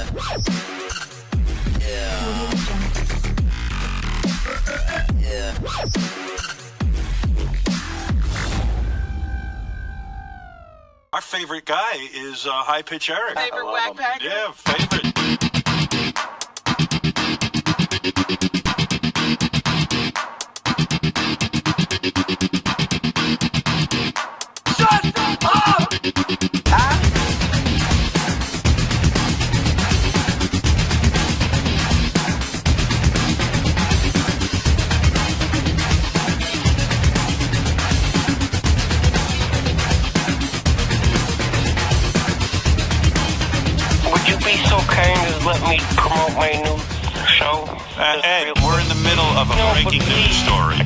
Our favorite guy is High Pitch Eric. Favorite whack packer? Yeah, favorite. Let me promote my new show. Ed, we're in the middle of a breaking news story.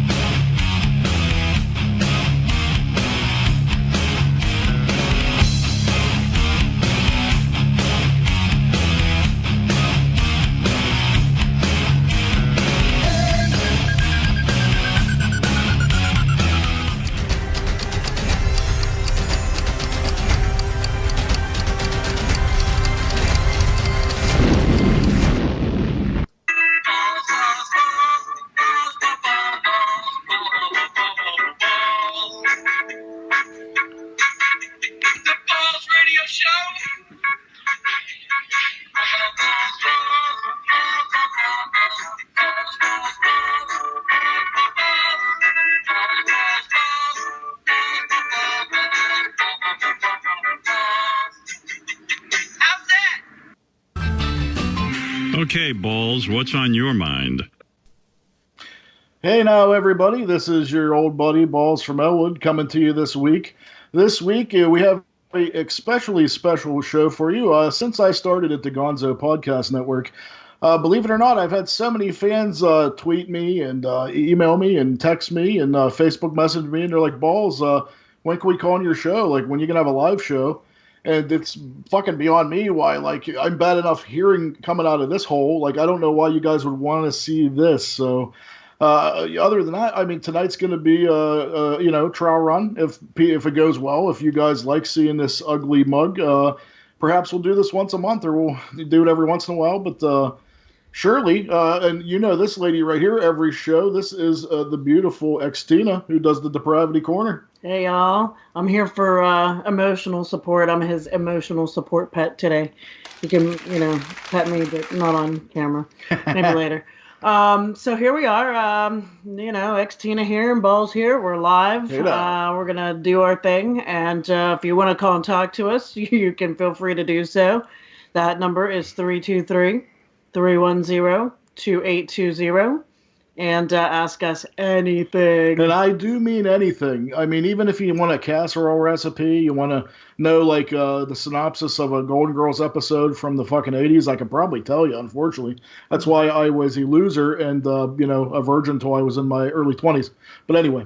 Okay, Balls, what's on your mind? Hey now, everybody. This is your old buddy, Balls from Ellwood, coming to you this week. This week, we have a especially special show for you. Since I started at the Gonzo Podcast Network, believe it or not, I've had so many fans tweet me and email me and text me and Facebook message me, and they're like, Balls, when can we call on your show? Like, when you can have a live show? And it's fucking beyond me why, like, I'm bad enough hearing coming out of this hole. Like, I don't know why you guys would want to see this. So, other than that, I mean, tonight's going to be, trial run if it goes well. If you guys like seeing this ugly mug, perhaps we'll do this once a month, or we'll do it every once in a while. But surely, and you know this lady right here, every show, this is the beautiful XTina, who does the Depravity Corner. Hey, y'all. I'm here for emotional support. I'm his emotional support pet today. You can, pet me, but not on camera. Maybe later. So here we are. XTina here and Balls here. We're live. We're going to do our thing. And if you want to call and talk to us, you can feel free to do so. That number is 323-310-2820. And ask us anything. And I do mean anything. I mean, even if you want a casserole recipe, you want to know, like, the synopsis of a Golden Girls episode from the fucking 80s, I could probably tell you, unfortunately. That's why I was a loser and, a virgin until I was in my early 20s. But anyway,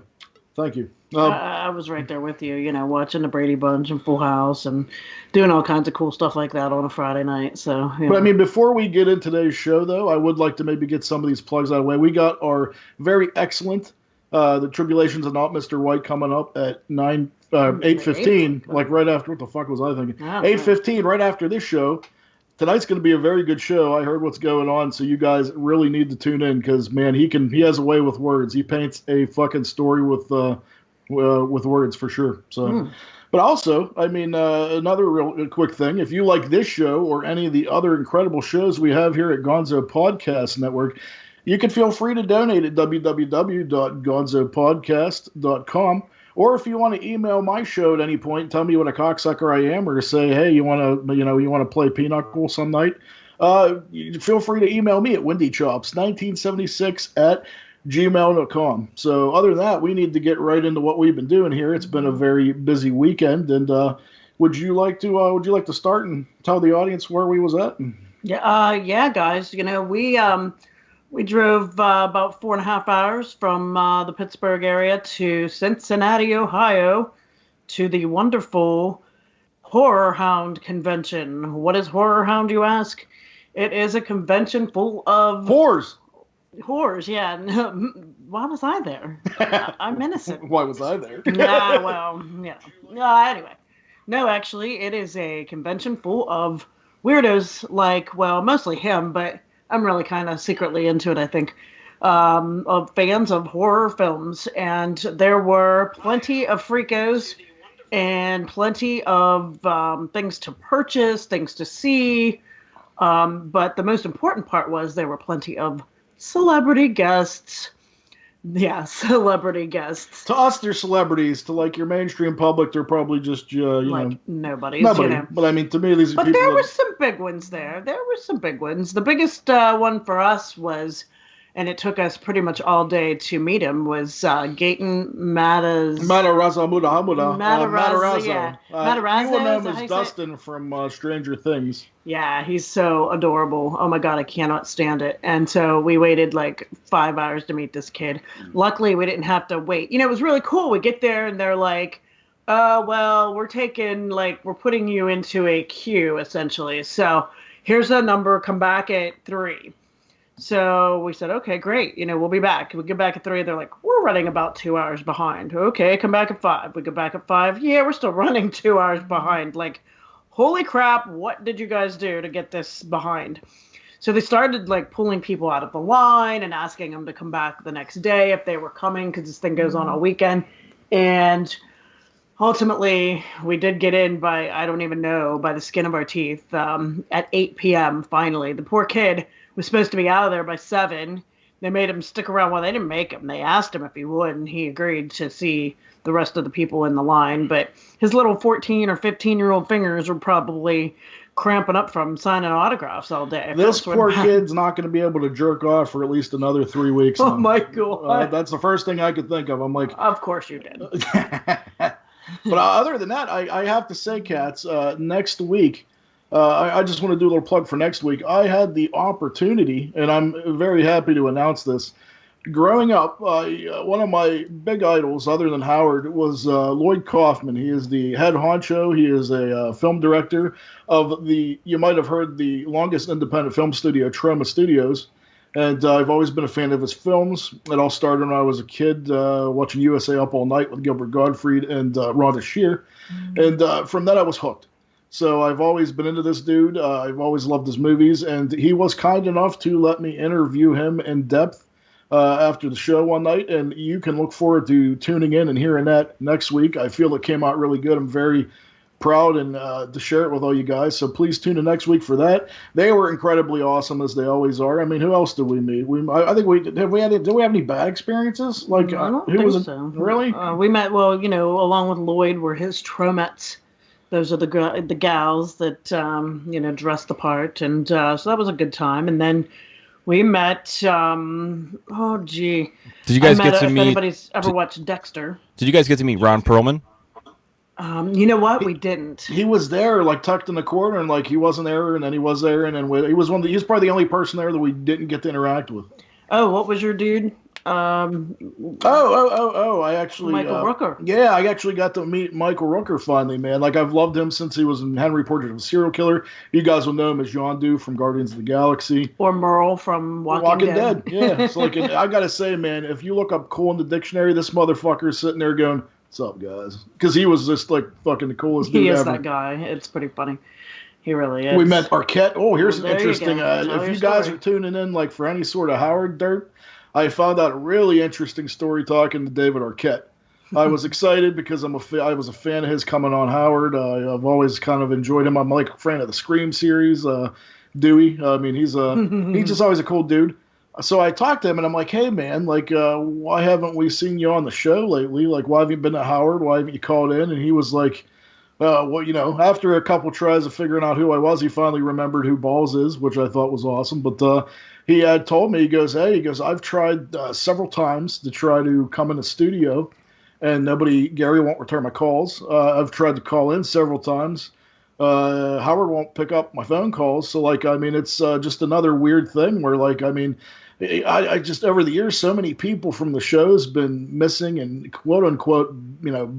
thank you. I was right there with you, watching the Brady Bunch and Full House and doing all kinds of cool stuff like that on a Friday night. So, But I mean, before we get into today's show, though, I would like to maybe get some of these plugs out of the way. We got our very excellent The Tribulations of Not Mr. White coming up at 8:15, like right after, what the fuck was I thinking? 8:15, right after this show. Tonight's going to be a very good show. I heard what's going on, so you guys really need to tune in because, man, he has a way with words. He paints a fucking story with words for sure. So, But also, I mean, another real quick thing, if you like this show or any of the other incredible shows we have here at Gonzo Podcast Network, you can feel free to donate at www.gonzopodcast.com. Or if you want to email my show at any point, tell me what a cocksucker I am, or say, hey, you want to play Pinochle some night, feel free to email me at windychops1976@gmail.com. So other than that, we need to get right into what we've been doing here. It's been a very busy weekend, and would you like to start and tell the audience where we was at? Yeah, guys. We drove about 4.5 hours from the Pittsburgh area to Cincinnati, Ohio, to the wonderful Horror Hound Convention. What is Horror Hound, you ask? It is a convention full of whores. Whores, yeah. Why was I there? I'm innocent. Why was I there? Anyway. No, actually, it is a convention full of weirdos like, well, mostly him, but I'm really kind of secretly into it, I think, of fans of horror films. And there were plenty of freakos and plenty of things to purchase, things to see. But the most important part was there were plenty of celebrity guests. Yeah, celebrity guests. To us, they're celebrities. To like your mainstream public, they're probably just Nobody. nobody. But I mean, to me, these are But people. there were some big ones there. There were some big ones. The biggest one for us was, and it took us pretty much all day to meet him, was Gaten Matarazzo Mudahamuda. Matarazzo, yeah. Matarazzo, You will know is that him how as you say it? Dustin from Stranger Things. Yeah, he's so adorable. Oh my God, I cannot stand it. And so we waited like 5 hours to meet this kid. Luckily, we didn't have to wait. It was really cool. We get there and they're like, well, we're putting you into a queue, essentially. So here's a number. Come back at 3. So we said, okay, great. We'll be back. We get back at 3. They're like, we're running about 2 hours behind. Okay, come back at 5. We get back at 5. Yeah, we're still running 2 hours behind. Like, holy crap, what did you guys do to get this behind? So they started like pulling people out of the line and asking them to come back the next day if they were coming, because this thing goes on all weekend. And ultimately, we did get in by, I don't even know, by the skin of our teeth at 8 p.m. finally. The poor kid was supposed to be out of there by 7. They made him stick around. Well, they didn't make him. They asked him if he would, and he agreed to see the rest of the people in the line. But his little 14 or 15-year-old fingers were probably cramping up from signing autographs all day. This poor kid's not going to be able to jerk off for at least another 3 weeks. Oh, my God. That's the first thing I could think of. I'm like... Of course you did. But other than that, I have to say, Cats, next week, I just want to do a little plug for next week. I had the opportunity, and I'm very happy to announce this. Growing up, one of my big idols, other than Howard, was Lloyd Kaufman. He is the head honcho. He is a film director of you might have heard, the longest independent film studio, Troma Studios. And I've always been a fan of his films. It all started when I was a kid watching USA Up All Night with Gilbert Gottfried and Rhonda Shear. And from that, I was hooked. So I've always been into this dude. I've always loved his movies. And he was kind enough to let me interview him in depth after the show one night. And you can look forward to tuning in and hearing that next week. I feel it came out really good. I'm very proud and to share it with all you guys. So please tune in next week for that. They were incredibly awesome, as they always are. I mean, who else did we meet? I think did we have any bad experiences? Like, I don't who think was it? so. Really? We met, along with Lloyd, were his Tromets. Those are the gals that, dressed the part. And so that was a good time. And then we met, Did you guys get to meet... If anybody's ever watched Dexter. Did you guys get to meet Ron Perlman? You know what? We didn't. He was there, like tucked in the corner, and like he wasn't there, and then he was there, and then he was he was probably the only person there that we didn't get to interact with. Oh, what was your dude? I actually Michael Rooker. Yeah, I actually got to meet Michael Rooker finally, man. Like, I've loved him since he was in Henry Portrait of a Serial Killer. You guys will know him as Yondu from Guardians of the Galaxy. Or Merle from Walking Dead. Yeah, so like, I gotta say, man, if you look up cool in the dictionary, this motherfucker is sitting there going, "What's up, guys?" Because he was just like fucking the coolest dude ever. He is ever. That guy. It's pretty funny. He really is. We met Arquette. Oh, here's an interesting. If you guys are tuning in, like, for any sort of Howard dirt, I found out a really interesting story talking to David Arquette. I was excited because I was a fan of his coming on Howard. I've always kind of enjoyed him. I'm like a fan of the Scream series. Dewey. I mean, he's just always a cool dude. So I talked to him, and I'm like, "Hey, man, like, why haven't we seen you on the show lately? Like, why have you been to Howard? Why haven't you called in?" And he was like, well, after a couple tries of figuring out who I was, he finally remembered who Balls is, which I thought was awesome. But he had told me, he goes, "I've tried several times to try to come in the studio, and Gary won't return my calls. I've tried to call in several times. Howard won't pick up my phone calls. So, like, I mean, it's just another weird thing where, like, I mean, I just, over the years, so many people from the show's been missing and quote unquote,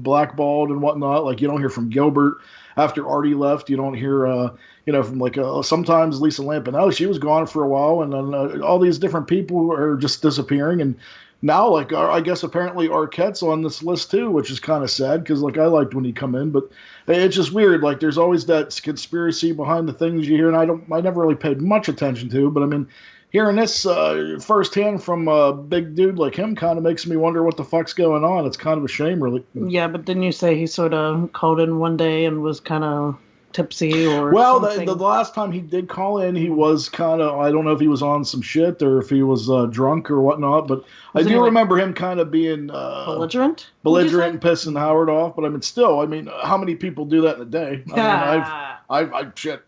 blackballed and whatnot. Like, you don't hear from Gilbert after Artie left. You don't hear, from like sometimes Lisa Lampanelli. She was gone for a while, and then all these different people are just disappearing. And now, like, I guess apparently Arquette's on this list too, which is kind of sad because, like, I liked when he come in, but it's just weird. Like, there's always that conspiracy behind the things you hear, and I never really paid much attention to. But I mean, hearing this firsthand from a big dude like him kind of makes me wonder what the fuck's going on. It's kind of a shame, really. Yeah, but didn't you say he sort of called in one day and was kind of tipsy or something? The last time he did call in, he was kind of, I don't know if he was on some shit or if he was drunk or whatnot, but I do remember him kind of being belligerent and pissing Howard off. But I mean, still, I mean, how many people do that in a day? I did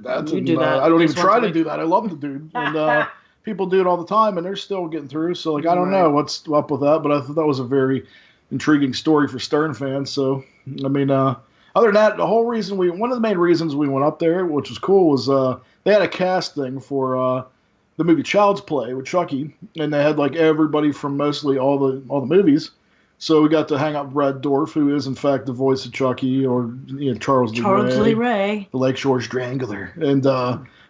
that. You do that I don't even try to week. do that. I love the dude. And people do it all the time, and they're still getting through. So, like, I don't know what's up with that, but I thought that was a very intriguing story for Stern fans. So, I mean, other than that, one of the main reasons we went up there, which was cool, was they had a casting for the movie Child's Play with Chucky, and they had like everybody from mostly all the movies. So we got to hang out with Brad Dourif, who is in fact the voice of Chucky, or Charles Lee Ray, the Lakeshore Strangler, and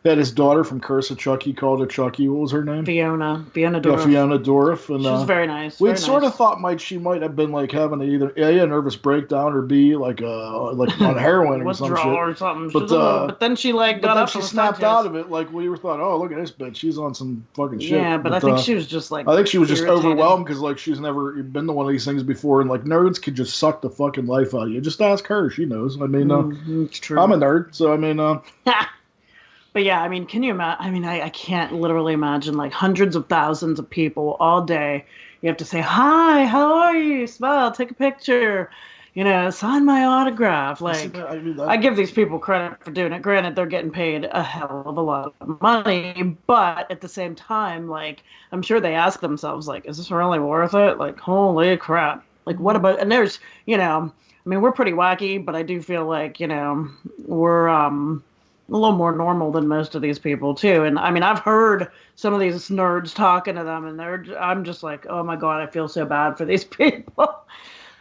they had his daughter from Curse of Chucky called her Chucky. What was her name? Fiona Dourif. Yeah, Fiona Dourif. And, she was very nice. We sort of thought she might have been like having either A, a nervous breakdown, or B, like on heroin or some shit. Or something. But then she got up. She snapped out of it. Like we thought, oh, look at this bitch, she's on some fucking shit. Yeah, but I think she was just like. I think she was just overwhelmed because like she's never been to one of these things before, and like nerds could just suck the fucking life out of you. Just ask her; she knows. I mean, it's true. I'm a nerd, so I mean. But yeah, I mean, can you imagine? I mean, I can't literally imagine like hundreds of thousands of people all day. You have to say, hi, how are you? Smile, take a picture, sign my autograph. Like, I give these people credit for doing it. Granted, they're getting paid a hell of a lot of money, but at the same time, like, I'm sure they ask themselves, like, is this really worth it? Like, holy crap. Like, what about, and there's, I mean, we're pretty wacky, but I do feel like, we're, a little more normal than most of these people too. And I mean, I've heard some of these nerds talking to them, and I'm just like, oh my God, I feel so bad for these people.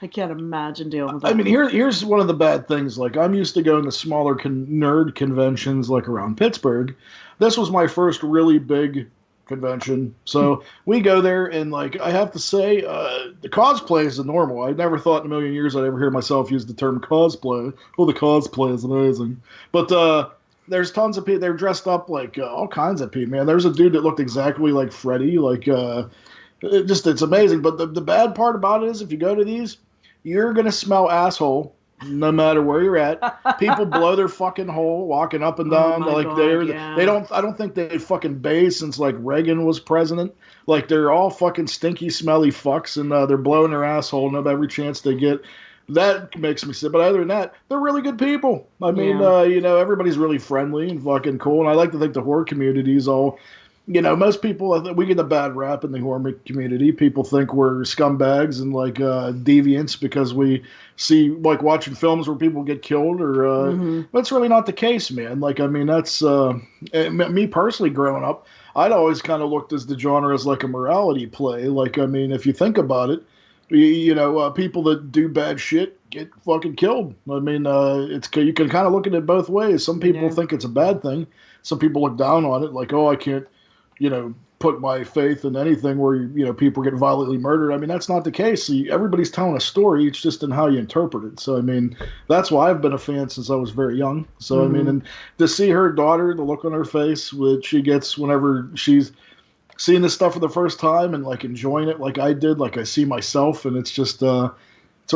I can't imagine dealing with that. I mean, here's one of the bad things. Like, I'm used to going to smaller nerd conventions, like around Pittsburgh. This was my first really big convention. So we go there, and like, I have to say, the cosplay is normal. I never thought in a million years I'd ever hear myself use the term cosplay. Oh, the cosplay is amazing. But, there's tons of people. They're dressed up like all kinds of people, man. There's a dude that looked exactly like Freddy. Like, it's amazing. But the bad part about it is if you go to these, you're going to smell asshole no matter where you're at. People blow their fucking hole walking up and down. Oh They don't, I don't think they fucking bathe since like Reagan was president. Like, they're all fucking stinky, smelly fucks, and they're blowing their asshole every chance they get. That makes me sick. But other than that, they're really good people. I mean, everybody's really friendly and fucking cool. And I like to think the horror community is all, most people, we get a bad rap in the horror community. People think we're scumbags and like deviants because we see, like, watching films where people get killed or, that's really not the case, man. Like, I mean, that's, me personally growing up, I'd always kind of looked as the genre as like a morality play. Like, I mean, if you think about it, people that do bad shit get fucking killed. I mean, you can kind of look at it both ways. Some people think it's a bad thing. Some people look down on it, like, oh, I can't, put my faith in anything where people get violently murdered. I mean, that's not the case. See, everybody's telling a story. It's just in how you interpret it. So, I mean, that's why I've been a fan since I was very young. So, I mean, and to see her daughter, the look on her face that she gets whenever she's seeing this stuff for the first time and like enjoying it like I did, like I see myself, and it's just it's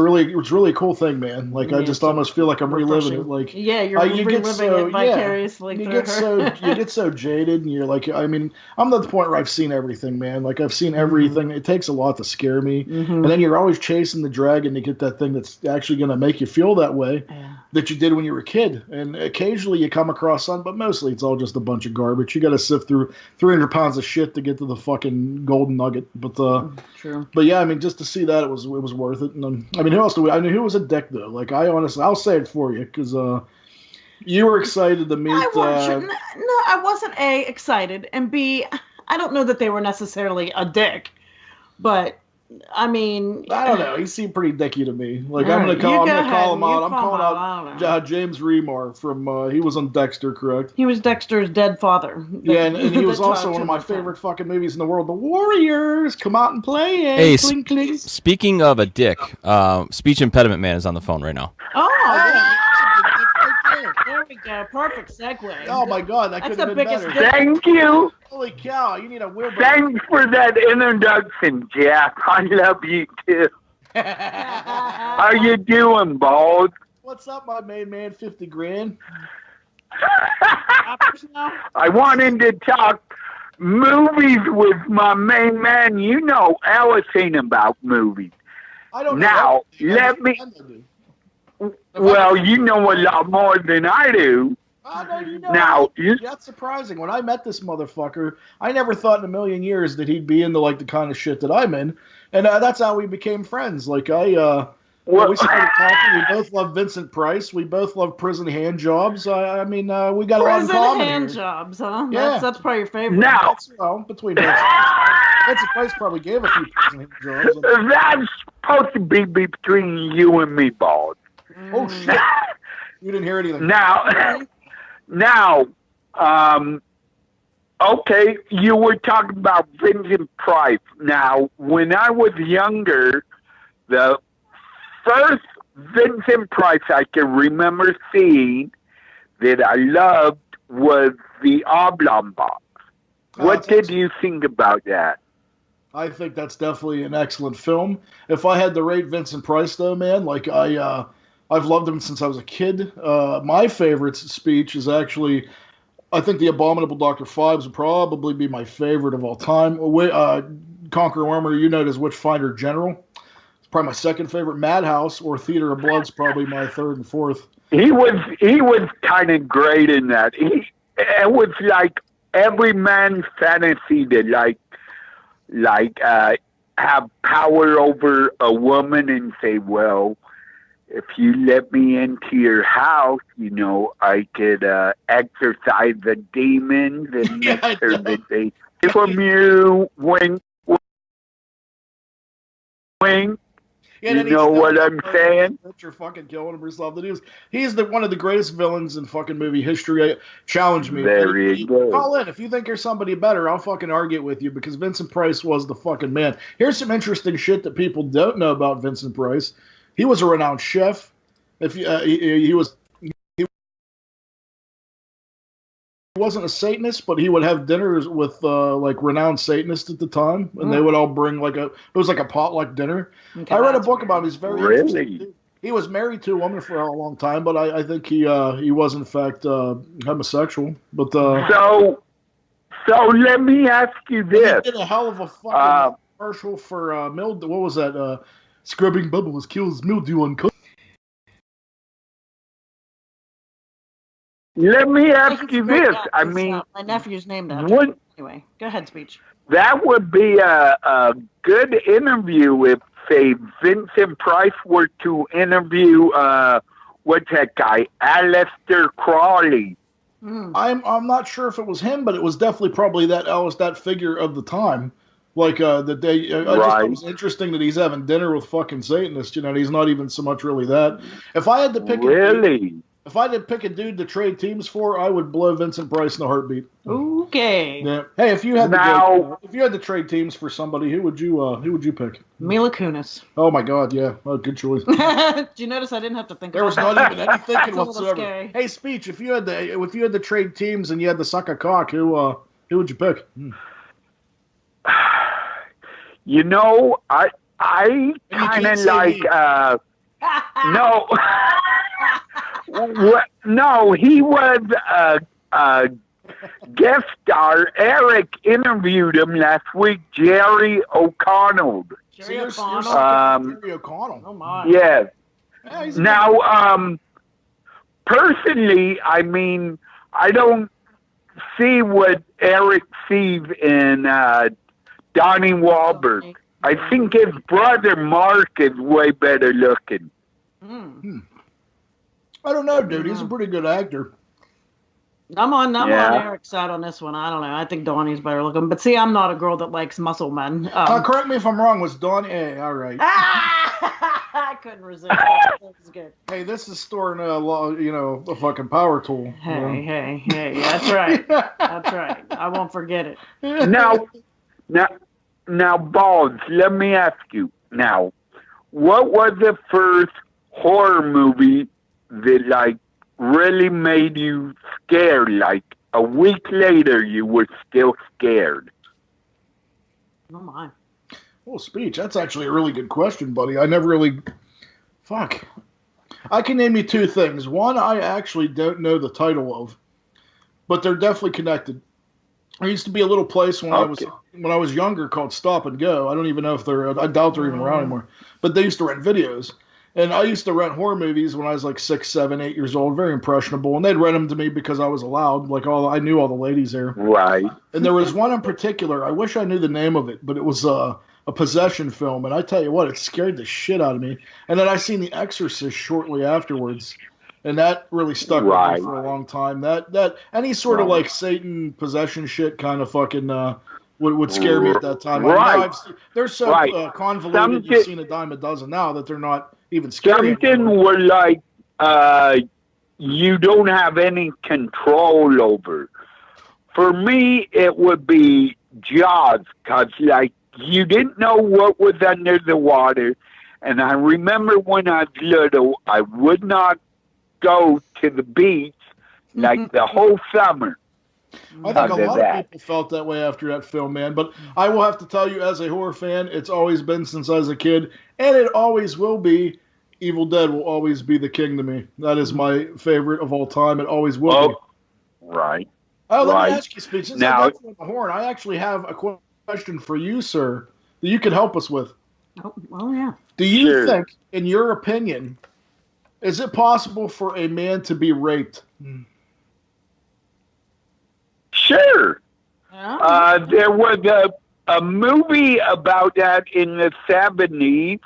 really a cool thing, man. Like, I just almost feel like I'm reliving it. Like, you're reliving it vicariously through her. You get so jaded, and you're like, I mean, I'm at the point where I've seen everything, man. Like, I've seen everything. It takes a lot to scare me, and then you're always chasing the dragon to get that thing that's actually going to make you feel that way that you did when you were a kid. And occasionally you come across some, but mostly it's all just a bunch of garbage. You got to sift through 300 pounds of shit to get to the fucking golden nugget. But true. But yeah, I mean, just to see that, it was worth it. And I mean, who else do we? I mean, who was a dick though? Like, I'll say it for you because you were excited to meet. I wasn't A, excited, and B, I don't know that they were necessarily a dick, but I mean, I don't know. He seemed pretty dicky to me. Like, All I'm right, gonna you go call ahead. him out. You I'm call calling him out. I don't know. out James Remar from. He was on Dexter, correct? He was Dexter's dead father. Yeah, and he was that also talked one to of my him all the favorite fucking movies in the world. The Warriors, come out and play. Hey, clink, clink. speaking of a dick, speech impediment man is on the phone right now. Oh, there we go. Perfect segue. Oh my God, that could That's have the been biggest better. dick. Thank you. Holy cow, you need a wheelbarrow. Thanks for that introduction, Jack. I love you too. How you doing, Balls? What's up, my main man? 50 grand. I wanted to talk movies with my main man. You know everything about movies. I don't Now, know. let me... Well, you know a lot more than I do. No, you know, Now, that's surprising. When I met this motherfucker, I never thought in a million years that he'd be into like the kind of shit that I'm in, and that's how we became friends. Like we started talking. We both love Vincent Price. We both love prison hand jobs. I mean, we got a lot in Prison common hand here. jobs, huh? Yeah. That's probably your favorite. Now, Between Vincent Price probably gave a few prison hand jobs. that's supposed to be between you and me, Balls. Oh shit! You didn't hear anything. Now, okay, you were talking about Vincent Price. Now, when I was younger, the first Vincent Price I can remember seeing that I loved was the Oblong Box. What did you think about that? I think that's definitely an excellent film. If I had to rate Vincent Price, though, man, like I've loved him since I was a kid. My favorite speech is actually, I think The Abominable Dr. Phibes would probably be my favorite of all time. Conqueror Armor, you know it as Witchfinder General. It's probably my second favorite. Madhouse or Theater of Blood's probably my third and fourth. He was kind of great in that. It was like every man's fantasy to have power over a woman and say, well, if you let me into your house, you know, I could exorcise the demons and make sure that they from you. Wink, wink. Yeah, you know what I'm saying? You're fucking killing him or something. He's one of the greatest villains in fucking movie history. Challenge me. There you go. Call in. If you think you're somebody better, I'll fucking argue with you because Vincent Price was the fucking man. Here's some interesting shit that people don't know about Vincent Price. He was a renowned chef. He wasn't a Satanist, but he would have dinners with like renowned Satanists at the time, and they would all bring it was like a potluck dinner. Okay, I read a book about him. He's very interesting. He was married to a woman for a long time, but I think he was in fact homosexual. But so let me ask you this: he did a hell of a fucking commercial for mildew. What was that? Scrubbing bubbles kills mildew on cook. Let me ask you this. I mean, my nephew's named after him. Anyway, go ahead, speech. That would be a good interview if, say, Vincent Price were to interview what's that guy, Aleister Crowley. I'm not sure if it was him, but it was definitely probably that figure of the time. Like that they, I just thought it was interesting that he's having dinner with fucking Satanists. You know, and he's not even so much really that. If I had to pick if I had to pick a dude to trade teams for, I would blow Vincent Price in a heartbeat. Okay. Yeah. Hey, if you had to trade teams for somebody, who would you pick? Mila Kunis. Oh my God, yeah, good choice. Did you notice I didn't have to think? There was not even any thinking whatsoever. Scary. Hey, speech. If you had to trade teams and you had to suck a cock, who would you pick? You know, I kind of like no. No, he was a guest star. Eric interviewed him last week. Jerry O'Connell. Jerry O'Connell. Jerry O'Connell. Oh my. Yes. Yeah, now, personally, I mean, I don't see what Eric sees in Donnie Wahlberg. I think his brother Mark is way better looking. I don't know, dude. He's a pretty good actor. I'm on Eric's side on this one. I don't know. I think Donnie's better looking. But see, I'm not a girl that likes muscle men. Correct me if I'm wrong. Was Donnie? Hey, all right. I couldn't resist. That was good. Hey, this is storing a fucking power tool. Hey. That's right. That's right. I won't forget it. Now, Balls, let me ask you. Now, what was the first horror movie that, like, really made you scared? Like, a week later, you were still scared. Oh, my. Well, Speech, that's actually a really good question, buddy. I never really... Fuck. I can name you two things. One, I actually don't know the title of, but they're definitely connected. There used to be a little place when I was younger called Stop and Go. I don't even know if I doubt they're even around anymore. But they used to rent videos. And I used to rent horror movies when I was like 6, 7, 8 years old, very impressionable. And they'd rent them to me because I was allowed. Like I knew all the ladies there. Right. And there was one in particular. I wish I knew the name of it, but it was a possession film. And I tell you what, it scared the shit out of me. And then I seen The Exorcist shortly afterwards. And that really stuck with me for a long time. That any sort of like Satan possession shit kind of fucking would scare me at that time. Right. They're so convoluted. You've seen a dime a dozen now that they're not even scary. Something were like you don't have any control over. For me, it would be Jaws, because like you didn't know what was under the water. And I remember when I was little, I would not go to the beach like the whole summer. I think a lot of people felt that way after that film, man. But I will have to tell you, as a horror fan, it's always been since I was a kid, and it always will be. Evil Dead will always be the king to me. That is my favorite of all time. It always will be. Right. Oh, let me ask you, Speech. Since I got you on the horn, I actually have a question for you, sir, that you can help us with. Oh yeah. Do you think, in your opinion, is it possible for a man to be raped? Sure. There was a movie about that in the 70s.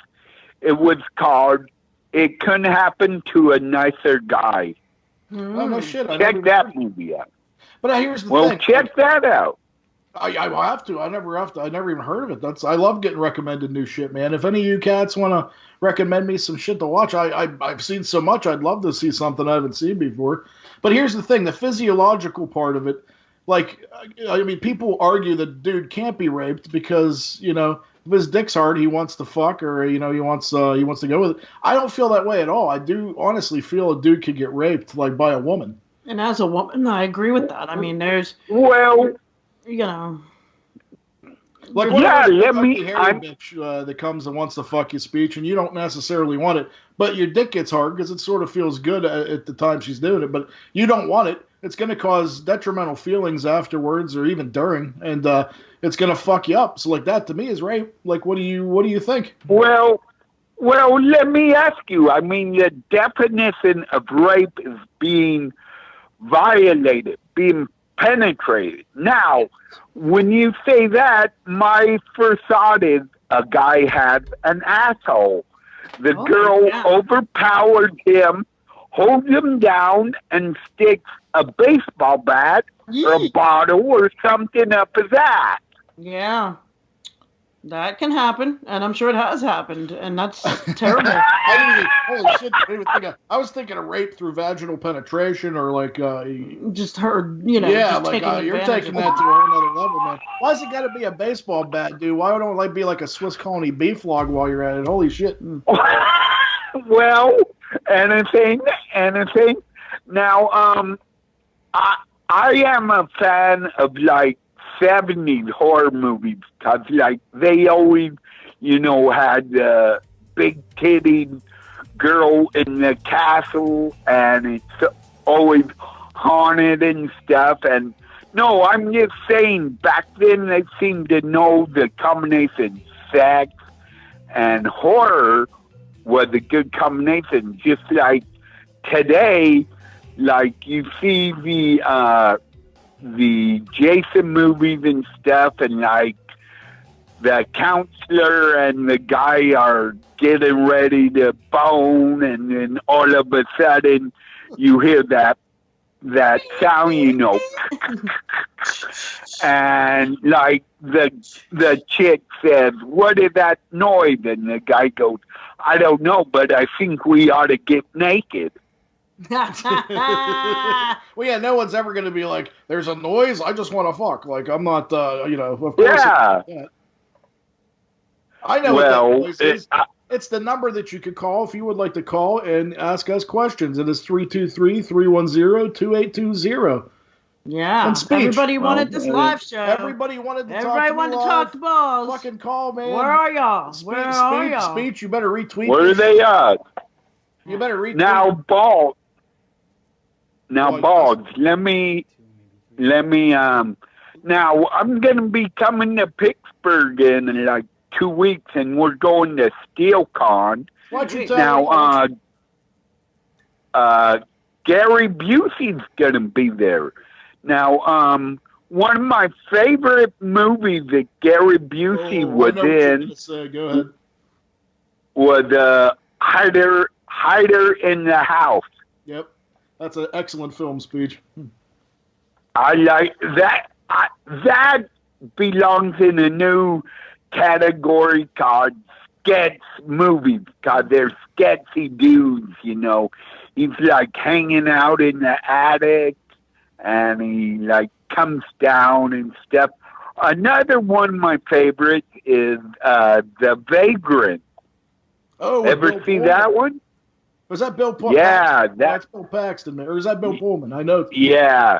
It was called It Couldn't Happen to a Nicer Guy. Oh, no shit. Check that movie out. But here's the thing. Well, check that out. I will have to. I never even heard of it. I love getting recommended new shit, man. If any of you cats want to recommend me some shit to watch, I've seen so much. I'd love to see something I haven't seen before. But here's the thing: the physiological part of it. Like, I mean, people argue that dude can't be raped because if his dick's hard, he wants to fuck, or he wants to go with it. I don't feel that way at all. I do honestly feel a dude could get raped like by a woman. And as a woman, I agree with that. I mean, there's like let me bitch that comes and wants to fuck your Speech, and you don't necessarily want it, but your dick gets hard because it sort of feels good at the time she's doing it, but you don't want it. It's going to cause detrimental feelings afterwards or even during, and it's going to fuck you up. So like that to me is rape. Like what do you think? Well, let me ask you. I mean, the definition of rape is being violated, being penetrated. Now, when you say that, my first thought is a guy had an asshole. The girl overpowered him, holds him down, and sticks a baseball bat or a bottle or something up his ass. Yeah. That can happen, and I'm sure it has happened, and that's terrible. Holy shit! I was thinking of rape through vaginal penetration, or like just her, Yeah, like you're taking that to a whole other level, man. Why is it got to be a baseball bat, dude? Why don't it be like a Swiss Colony beef log while you're at it? Holy shit! Well, anything. Now, I am a fan of like 70s horror movies, because like they always, had the big titty girl in the castle, and it's always haunted and stuff. And no, I'm just saying, back then they seemed to know the combination sex and horror was a good combination. Just like today, like you see the Jason movies and stuff, and like the counselor and the guy are getting ready to bone, and then all of a sudden you hear that that sound, and like the chick says, "What is that noise?" And the guy goes, "I don't know, but I think we ought to get naked." Well, yeah, no one's ever going to be like, "There's a noise, I just want to fuck." Like, I'm not, of course. Yeah. I know what that noise is. It's the number that you could call if you would like to call and ask us questions. It is 323-310-2820. Yeah. And speech. Everybody wanted this live show. Everybody wanted to talk to balls. Fucking call, man. Where are y'all? Where are y'all? Speech, you better retweet. Where are they at? You better retweet. Now, Balls, let me, now I'm going to be coming to Pittsburgh in like 2 weeks, and we're going to SteelCon. Now, Gary Busey's going to be there. Now, one of my favorite movies that Gary Busey was in Go ahead. was Hider in the House. Yep. That's an excellent film, Speech. I like that. That belongs in a new category called sketch movies, because they're sketchy dudes, He's like hanging out in the attic, and he like comes down and stuff. Another one of my favorites is The Vagrant. Oh, ever see that one? Was that Bill Paxton? Yeah, that's Bill Paxton, or is that Bill Pullman? I know. Yeah.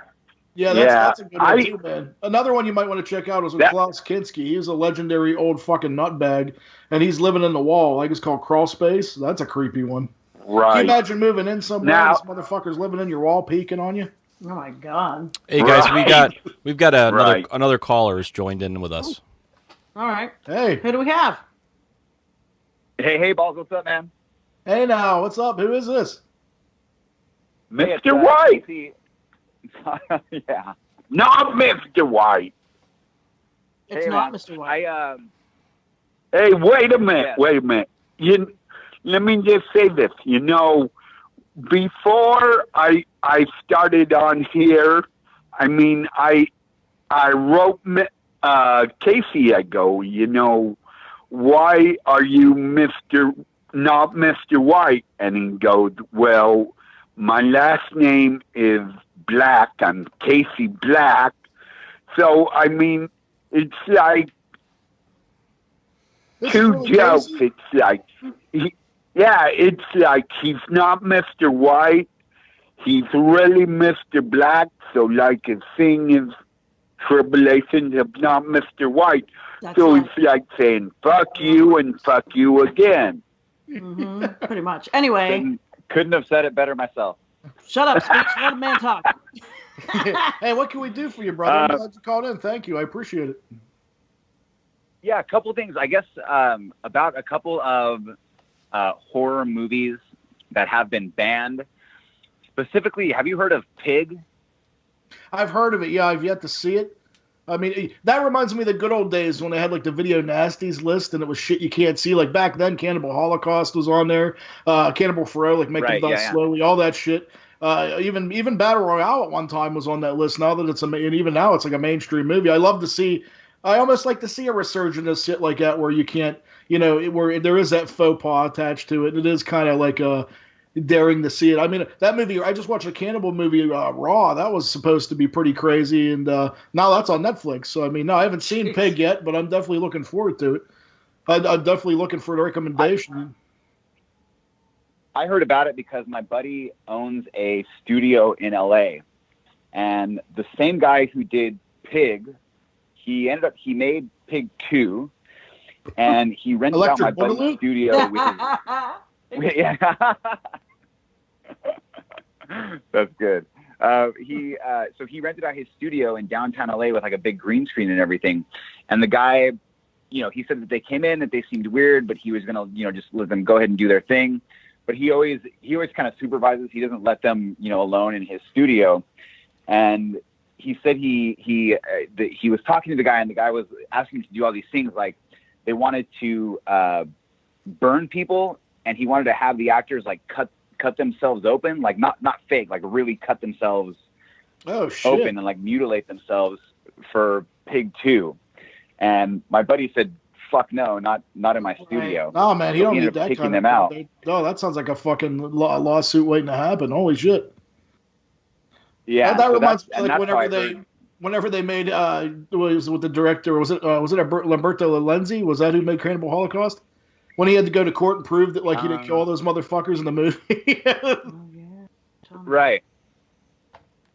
Yeah, that's a good one too, man. Another one you might want to check out is with Klaus Kinski. He's a legendary old fucking nutbag, and he's living in the wall. Like, it's called Crawl Space. That's a creepy one. Right. Can you imagine moving in somewhere and this motherfucker's living in your wall, peeking on you? Oh my god. Hey guys, we've got another caller who's joined in with us. All right. Hey. Who do we have? Hey, Balls, what's up, man? Hey now, what's up? Who is this? Mr. White. Yeah. Not Mr. White. It's not Mr. White. Hey, wait a minute. Let me just say this. Before I started on here, I wrote Casey. I go, why are you not Mr. White? And he goes, well, my last name is Black. I'm Casey Black. So, it's like two jokes. Casey? It's like, it's like he's not Mr. White. He's really Mr. Black. So, like, his thing is tribulations of not Mr. White. So it's like saying, fuck you and fuck you again. Mm-hmm, pretty much. Anyway. Couldn't have said it better myself. Shut up, Speech. Let a man talk. Hey, what can we do for you, brother? I'm glad you called in. Thank you. I appreciate it. Yeah, a couple things. I guess about a couple of horror movies that have been banned. Specifically, have you heard of Pig? I've heard of it. Yeah, I've yet to see it. That reminds me of the good old days when they had like the video nasties list and it was shit you can't see. Like back then, Cannibal Holocaust was on there. Cannibal Feroz, like Make Them Die Slowly, all that shit. Even Battle Royale at one time was on that list. Now that and even now it's like a mainstream movie. I almost like to see a resurgence of shit like that where you can't, where there is that faux pas attached to it. It is kind of like daring to see it. That movie, I just watched a cannibal movie, Raw. That was supposed to be pretty crazy, and now that's on Netflix. So, no, I haven't seen Pig yet, but I'm definitely looking forward to it. I'm definitely looking for a recommendation. I heard about it because my buddy owns a studio in LA, and the same guy who did Pig, he made Pig 2, and he rented out my buddy's studio with his... Yeah. That's good. So he rented out his studio in downtown LA with like a big green screen and everything. And the guy, he said that they came in, that they seemed weird, but he was gonna, just let them go ahead and do their thing. But he always kind of supervises. He doesn't let them, alone in his studio. And he said he was talking to the guy, and the guy was asking him to do all these things, like they wanted to burn people. And he wanted to have the actors like cut themselves open, like not fake, like really cut themselves open and like mutilate themselves for Pig 2. And my buddy said, "Fuck no, not in my studio." No, man, he So don't he need ended up that kicking kind them of out. No, that sounds like a fucking lawsuit waiting to happen. Holy shit! Yeah, that so reminds that's- me, like and that's how I heard- whenever they made was with the director, was it Lamberto Lenzi? Was that who made Cannibal Holocaust? When he had to go to court and prove that like he didn't kill all those motherfuckers in the movie. Right.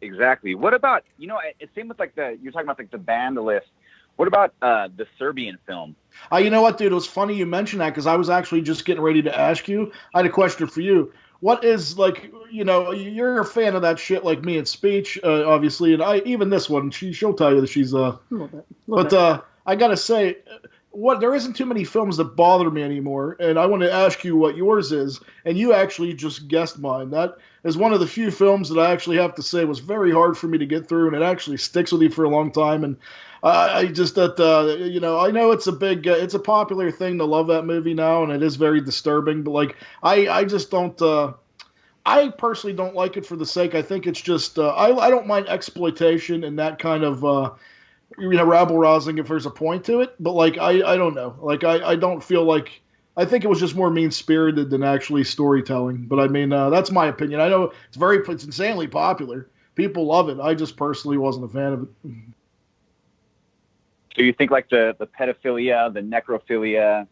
Exactly. What about, it seemed with like you're talking about like the band list. What about the Serbian film? You know what, dude? It was funny you mentioned that because I was actually just getting ready to ask you. I had a question for you. What is like, you're a fan of that shit like me and Speech, obviously, and even this one, she'll tell you that she's a little bit. I gotta say, there isn't too many films that bother me anymore, and I want to ask you what yours is, and you actually just guessed mine. That is one of the few films that I actually have to say was very hard for me to get through, and it actually sticks with you for a long time. And I just I know it's it's a popular thing to love that movie now, and it is very disturbing. But like, I just don't. I personally don't like it for the sake. I think it's just I don't mind exploitation and that kind of. Rabble rousing if there's a point to it, but like I don't know, like I don't feel like I think it was just more mean spirited than actually storytelling. But I mean that's my opinion. I know it's insanely popular. People love it. I just personally wasn't a fan of it. So you think like the pedophilia, the necrophilia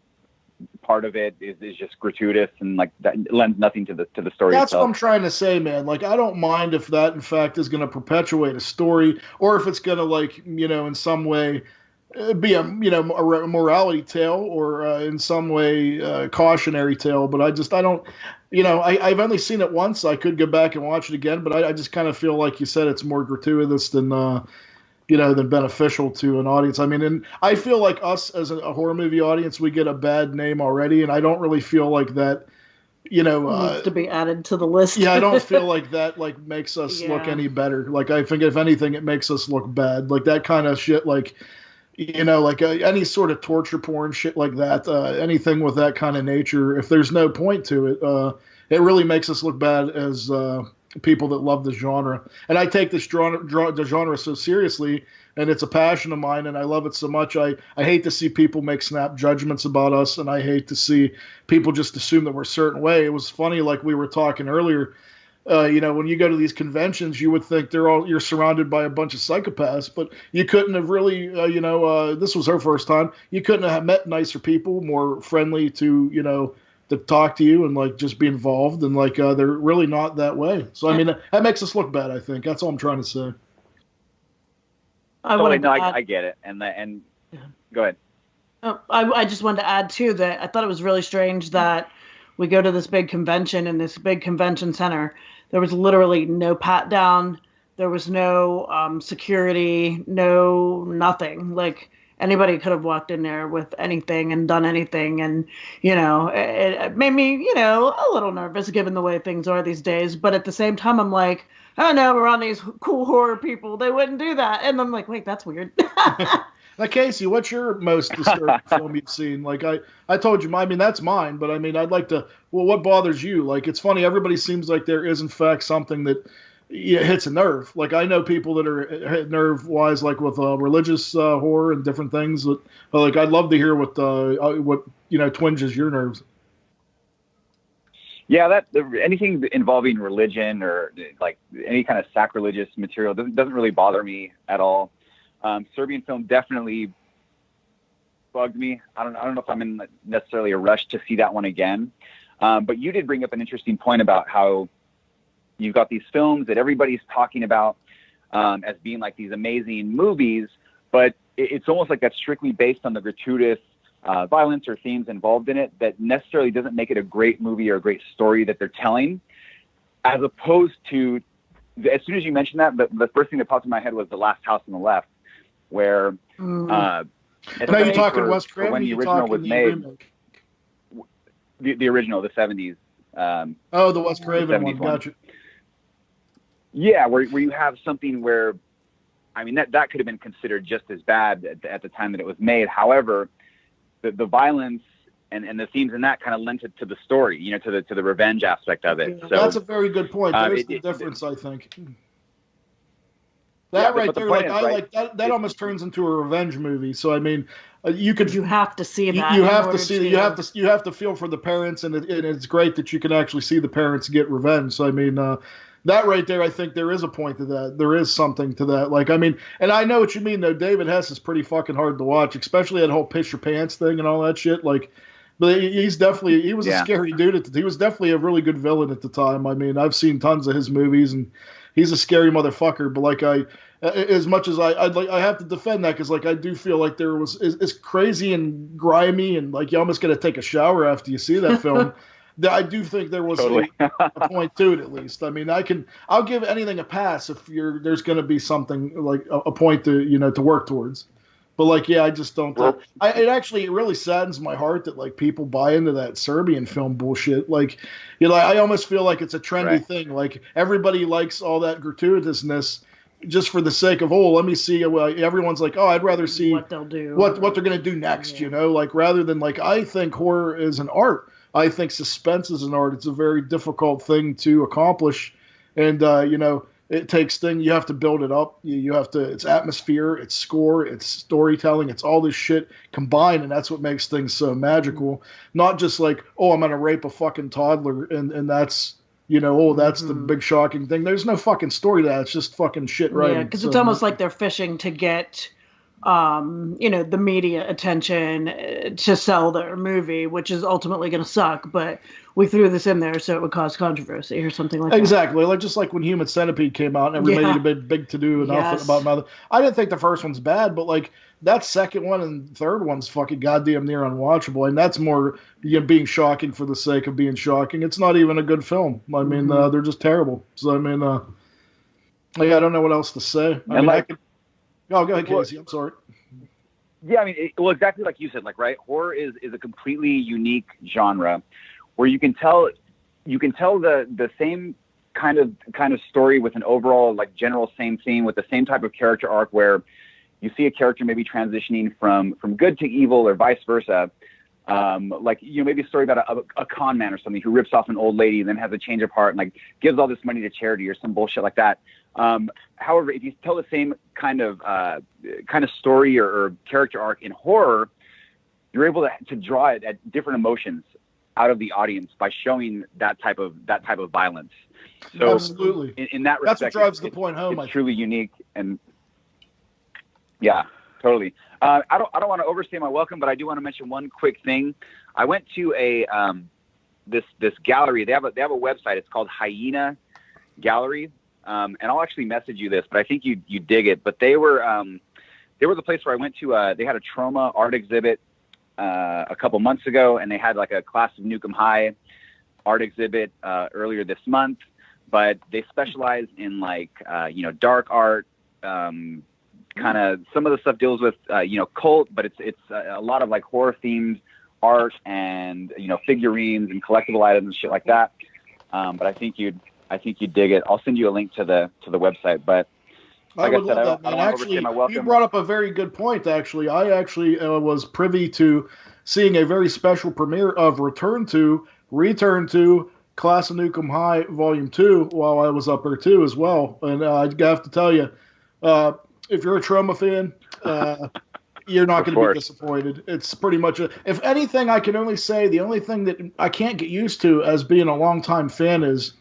part of it is just gratuitous and like that lends nothing to the story That's itself. what I'm trying to say, man. Like I don't mind if that in fact is going to perpetuate a story, or if it's going to like in some way be a morality tale, or in some way cautionary tale. But I don't. I've only seen it once. I could go back and watch it again, but I just kind of feel like you said it's more gratuitous than than beneficial to an audience. I mean, and I feel like us as a horror movie audience, we get a bad name already, and I don't really feel like that, needs to be added to the list. Yeah, I don't feel like that like makes us look any better. Like I think if anything, it makes us look bad. Like that kind of shit, like any sort of torture porn shit like that, anything with that kind of nature. If there's no point to it, it really makes us look bad as people that love the genre. And I take this the genre so seriously, and it's a passion of mine, and I love it so much. I hate to see people make snap judgments about us, and I hate to see people just assume that we're a certain way. It was funny, like we were talking earlier, when you go to these conventions, you would think you're surrounded by a bunch of psychopaths, but you couldn't have really, this was her first time. You couldn't have met nicer people, more friendly to talk to you and like just be involved, and like they're really not that way. So I mean that makes us look bad. I think that's all I'm trying to say. I get it, and go ahead. I just wanted to add too that I thought it was really strange that we go to this big convention in this big convention center. There was literally no pat down. There was no little nothing. Like anybody could have walked in there with anything and done anything. And, it made me, a little nervous given the way things are these days. But at the same time, I'm like, I don't know, around these cool horror people, they wouldn't do that. And I'm like, wait, that's weird. Now, Casey, what's your most disturbing film you've seen? Like I told you, I mean, that's mine, but I mean, I'd like to, what bothers you? Like, it's funny. Everybody seems like there is in fact something that hits a nerve. Like I know people that are hit nerve wise, like with religious horror and different things. But like, I'd love to hear what twinges your nerves. Yeah, anything involving religion or like any kind of sacrilegious material doesn't really bother me at all. Serbian film definitely bugged me. I don't know if I'm in necessarily a rush to see that one again. But you did bring up an interesting point about how you've got these films that everybody's talking about as being like these amazing movies, but it's almost like that's strictly based on the gratuitous violence or themes involved in it that necessarily doesn't make it a great movie or a great story that they're telling, as opposed to, as soon as you mentioned that, the first thing that popped in my head was The Last House on the Left, where now you're talking Wes Craven, when the original was made, the original, the 70s. The Wes Craven one, gotcha. Yeah, where you have something where, I mean, that could have been considered just as bad at the time that it was made. However, the violence and the themes in that kind of lent it to the story, to the revenge aspect of it. So that's a very good point. There's the difference, I think. That right there, like I like that. That almost turns into a revenge movie. So I mean, you have to see that. You have to see. You have to feel for the parents, and it's great that you can actually see the parents get revenge. So I mean, that right there, I think there is a point to that. There is something to that. Like I mean, and I know what you mean though. David Hess is pretty fucking hard to watch, especially that whole piss your pants thing and all that shit. Like, but he was a scary dude. He was definitely a really good villain at the time. I mean, I've seen tons of his movies and. He's a scary motherfucker, but like as much as I have to defend that because like I do feel like there was it's crazy and grimy and like you almost got to take a shower after you see that film. I do think there was a point to it at least. I mean, I'll give anything a pass if there's going to be something like a point to to work towards. But like, yeah, I just don't. It really saddens my heart that like people buy into that Serbian film bullshit. Like, I almost feel like it's a trendy thing. Like everybody likes all that gratuitousness just for the sake of let me see. Well, everyone's like, I'd rather see what they'll do, what they're gonna do next. Yeah. Like rather than like I think horror is an art. I think suspense is an art. It's a very difficult thing to accomplish, and it takes things. You have to build it up. You have to. It's atmosphere. It's score. It's storytelling. It's all this shit combined, and that's what makes things so magical. Not just like, I'm gonna rape a fucking toddler, and that's that's the big shocking thing. There's no fucking story to that. It's just fucking shit writing. Yeah, because it's almost like they're fishing to get, the media attention to sell their movie, which is ultimately going to suck. But we threw this in there so it would cause controversy or something like that. Exactly. Like just like when Human Centipede came out and everybody made a big to do about another. I didn't think the first one's bad, but like that second one and third one's fucking goddamn near unwatchable, and that's more being shocking for the sake of being shocking. It's not even a good film. I mean, they're just terrible. So I mean, I don't know what else to say. Go ahead, Casey. I'm sorry. Yeah, I mean, exactly like you said, like, right? Horror is a completely unique genre where you can tell the same kind of story with an overall like general same theme with the same type of character arc where you see a character maybe transitioning from good to evil or vice versa. Like maybe a story about a con man or something who rips off an old lady and then has a change of heart and like gives all this money to charity or some bullshit like that. However, if you tell the same kind of story or character arc in horror, you're able to draw it at different emotions out of the audience by showing that type of violence. So absolutely, in that respect, that's what drives the point home. It's truly unique, and yeah, totally. I don't want to overstay my welcome, but I do want to mention one quick thing. I went to a this gallery. They have a website. It's called Hyena Gallery. And I'll actually message you this, but I think you dig it. But they were the place where I went to. They had a trauma art exhibit a couple months ago, and they had like a Class of Nukem High art exhibit earlier this month. But they specialize in like dark art. Kind of some of the stuff deals with cult, but it's a lot of like horror themed art and figurines and collectible items and shit like that. But I think you'd dig it. I'll send you a link to the website. But like I said, I don't want to overstay my welcome. You brought up a very good point, actually. I actually was privy to seeing a very special premiere of Return to Class of Nukem High Volume 2 while I was up there, too, as well. And I have to tell you, if you're a Trauma fan, you're not going to be disappointed. It's pretty much if anything, I can only say the only thing that I can't get used to as being a longtime fan is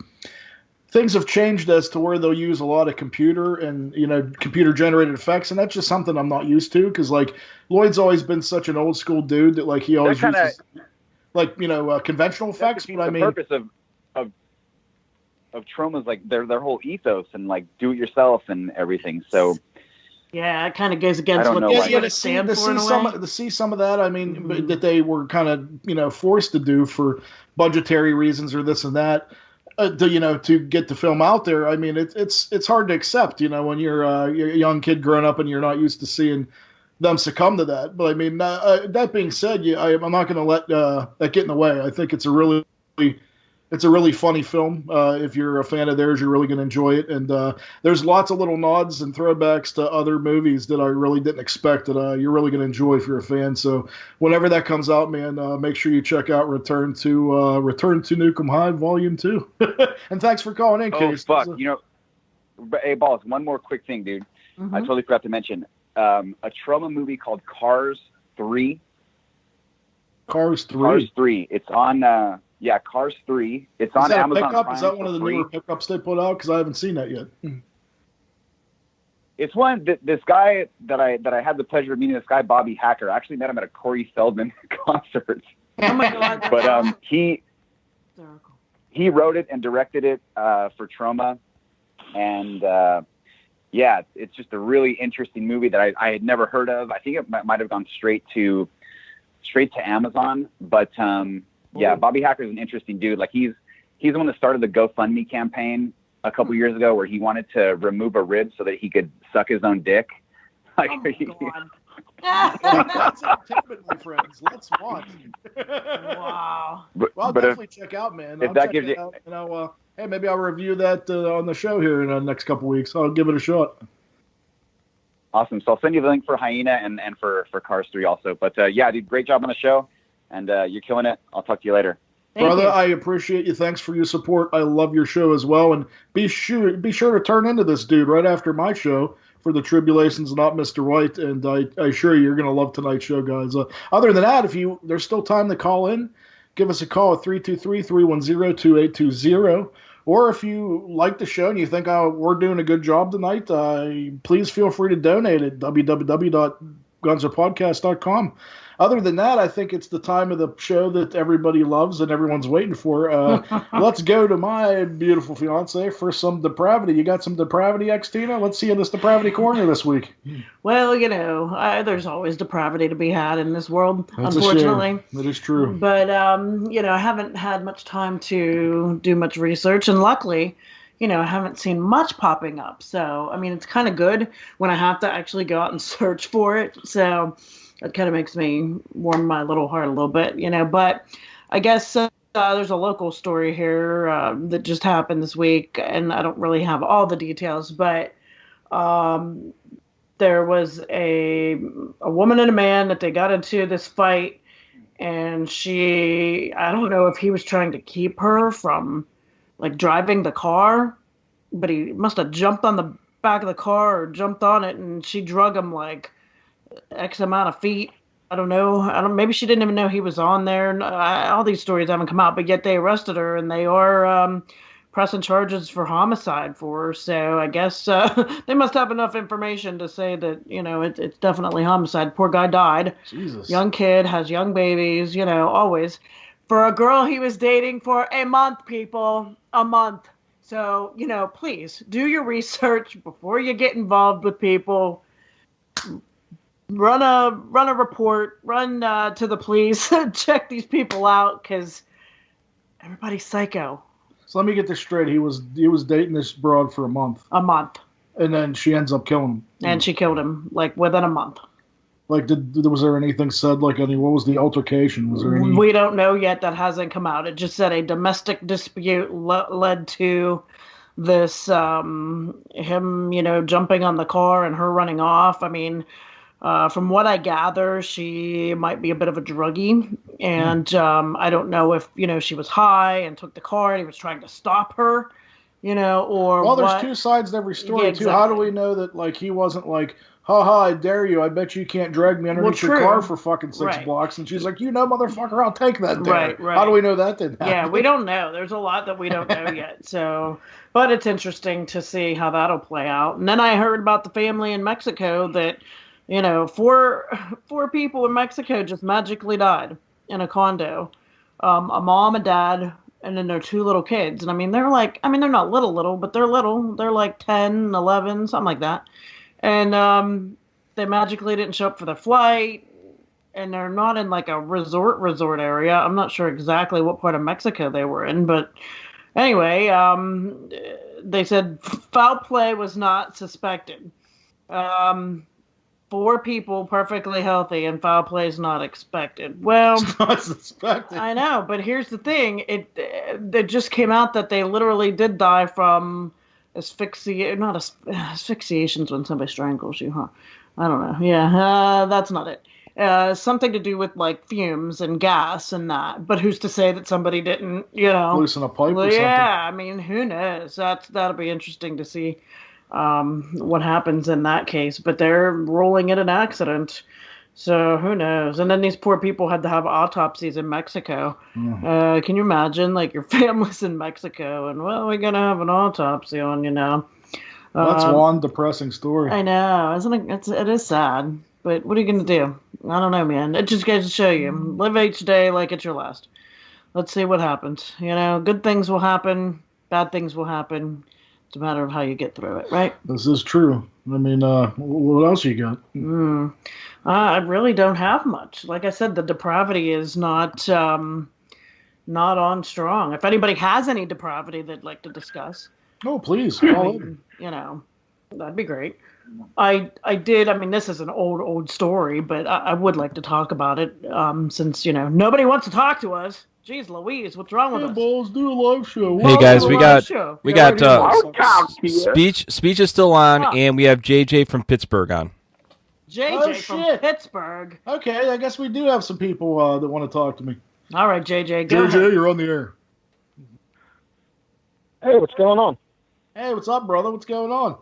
things have changed as to where they'll use a lot of computer and computer generated effects, and that's just something I'm not used to because like Lloyd's always been such an old school dude that like he always uses like conventional effects. But I mean, the purpose of Trauma's like their whole ethos and like do it yourself and everything. So yeah, it kind of goes against what to see some of that. I mean, that they were kind of forced to do for budgetary reasons or this and that. To get the film out there, I mean, it's hard to accept, when you're a young kid growing up and you're not used to seeing them succumb to that. But I mean, that being said, I'm not going to let that get in the way. I think it's a really funny film. If you're a fan of theirs, you're really going to enjoy it. And there's lots of little nods and throwbacks to other movies that I really didn't expect that you're really going to enjoy if you're a fan. So whenever that comes out, man, make sure you check out Return to Nukem High Volume 2. And thanks for calling in, Case. Oh, fuck. Hey, Balls, one more quick thing, dude. I totally forgot to mention a Troma movie called Cars 3. Cars 3. Cars 3. It's on, Cars 3. It's on Amazon Prime. Is that one of the newer pickups they put out? Because I haven't seen that yet. It's one that this guy that I had the pleasure of meeting. This guy Bobby Hacker. I actually met him at a Corey Feldman concert. Oh my God! But he wrote it and directed it for Troma, and it's just a really interesting movie that I had never heard of. I think it might have gone straight to Amazon, but Bobby Hacker is an interesting dude. Like he's the one that started the GoFundMe campaign a couple years ago, where he wanted to remove a rib so that he could suck his own dick. Like, oh my God. That's entertainment, my friends. Let's watch. Wow. Well, I'll definitely check out, man. If that gives you, hey, maybe I'll review that on the show here in the next couple weeks. I'll give it a shot. Awesome. So I'll send you the link for Hyena and for Cars 3 also. But dude, great job on the show, and you're killing it. I'll talk to you later. Brother, I appreciate you. Thanks for your support. I love your show as well, and be sure to turn into this dude right after my show for the Tribulations, Not Mr. White, and I assure you, you're going to love tonight's show, guys. Other than that, there's still time to call in, give us a call at 323-310-2820. Or if you like the show and you think we're doing a good job tonight, please feel free to donate at www.gunserpodcast.com. Other than that, I think it's the time of the show that everybody loves and everyone's waiting for. Let's go to my beautiful fiance for some depravity. You got some depravity, XTina? Let's see in this depravity corner this week. Well, there's always depravity to be had in this world, That's unfortunately. That is true. But, I haven't had much time to do much research, and luckily, I haven't seen much popping up. So, I mean, it's kind of good when I have to actually go out and search for it. So it kind of makes me warm my little heart a little bit, but I guess there's a local story here that just happened this week, and I don't really have all the details, but there was a woman and a man that they got into this fight, and I don't know if he was trying to keep her from like driving the car, but he must have jumped on the back of the car or jumped on it, and she drug him like X amount of feet. I don't know. Maybe she didn't even know he was on there. All these stories haven't come out, but yet they arrested her, and they are pressing charges for homicide for her. So I guess they must have enough information to say that it's definitely homicide. Poor guy died. Jesus. Young kid, has young babies. Always. For a girl he was dating for a month, people, a month. So please do your research before you get involved with people. Run a report, run to the police, check these people out, because everybody's psycho. So let me get this straight. He was dating this broad for a month. A month. And then she ends up killing him. And she killed him, like, within a month. Like, was there anything said? Like, what was the altercation? Was there any? We don't know yet. That hasn't come out. It just said a domestic dispute led to this, him, jumping on the car and her running off. I mean, from what I gather, she might be a bit of a druggie, and I don't know if she was high and took the car and he was trying to stop her, or well, there's what. two sides to every story Yeah, exactly. too. How do we know that like he wasn't like, ha ha, I dare you, I bet you can't drag me underneath your car for fucking 6 blocks, and she's like, motherfucker, I'll take that dare. Right. How do we know that didn't happen? Yeah, we don't know. There's a lot that we don't know yet. So, but it's interesting to see how that'll play out. And then I heard about the family in Mexico that. 4 people in Mexico just magically died in a condo. A mom, a dad, and then their 2 little kids. And I mean, they're not little, but they're little. They're like 10, 11, something like that. And they magically didn't show up for their flight. And they're not in like a resort area. I'm not sure exactly what part of Mexico they were in. But anyway, they said foul play was not suspected. 4 people perfectly healthy and foul play is not expected. Well, it's not suspected. I know, but here's the thing. It just came out that they literally did die from asphyxiation's when somebody strangles you, huh? I don't know. Yeah, that's not it. Something to do with like fumes and gas and that. But who's to say that somebody didn't, loosen a pipe or something? Yeah, I mean, who knows? That'll be interesting to see. what happens in that case. But they're ruling it an accident. So who knows? And then these poor people had to have autopsies in Mexico. Can you imagine, like, your family's in Mexico and, well, we're going to have an autopsy on you now. That's one depressing story. I know. Isn't it? It is sad. But what are you going to do? I don't know, man. It just goes to show you. Live each day like it's your last. Let's see what happens. You know, good things will happen. Bad things will happen. It's a matter of how you get through it, right? This is true. I mean, what else you got? I really don't have much. Like I said, the depravity is not on strong. If anybody has any depravity they'd like to discuss, please. you know, that'd be great. I did. I mean, this is an old story, but I would like to talk about it since, you know, nobody wants to talk to us. Jeez Louise, what's wrong with us? Balls, do a live show. Hey guys, we got Speech. Speech is still on, and we have JJ from Pittsburgh on. JJ from Pittsburgh. Okay, I guess we do have some people that want to talk to me. All right, JJ, go ahead. JJ, you're on the air. Hey, what's going on? Hey, what's up, brother? What's going on?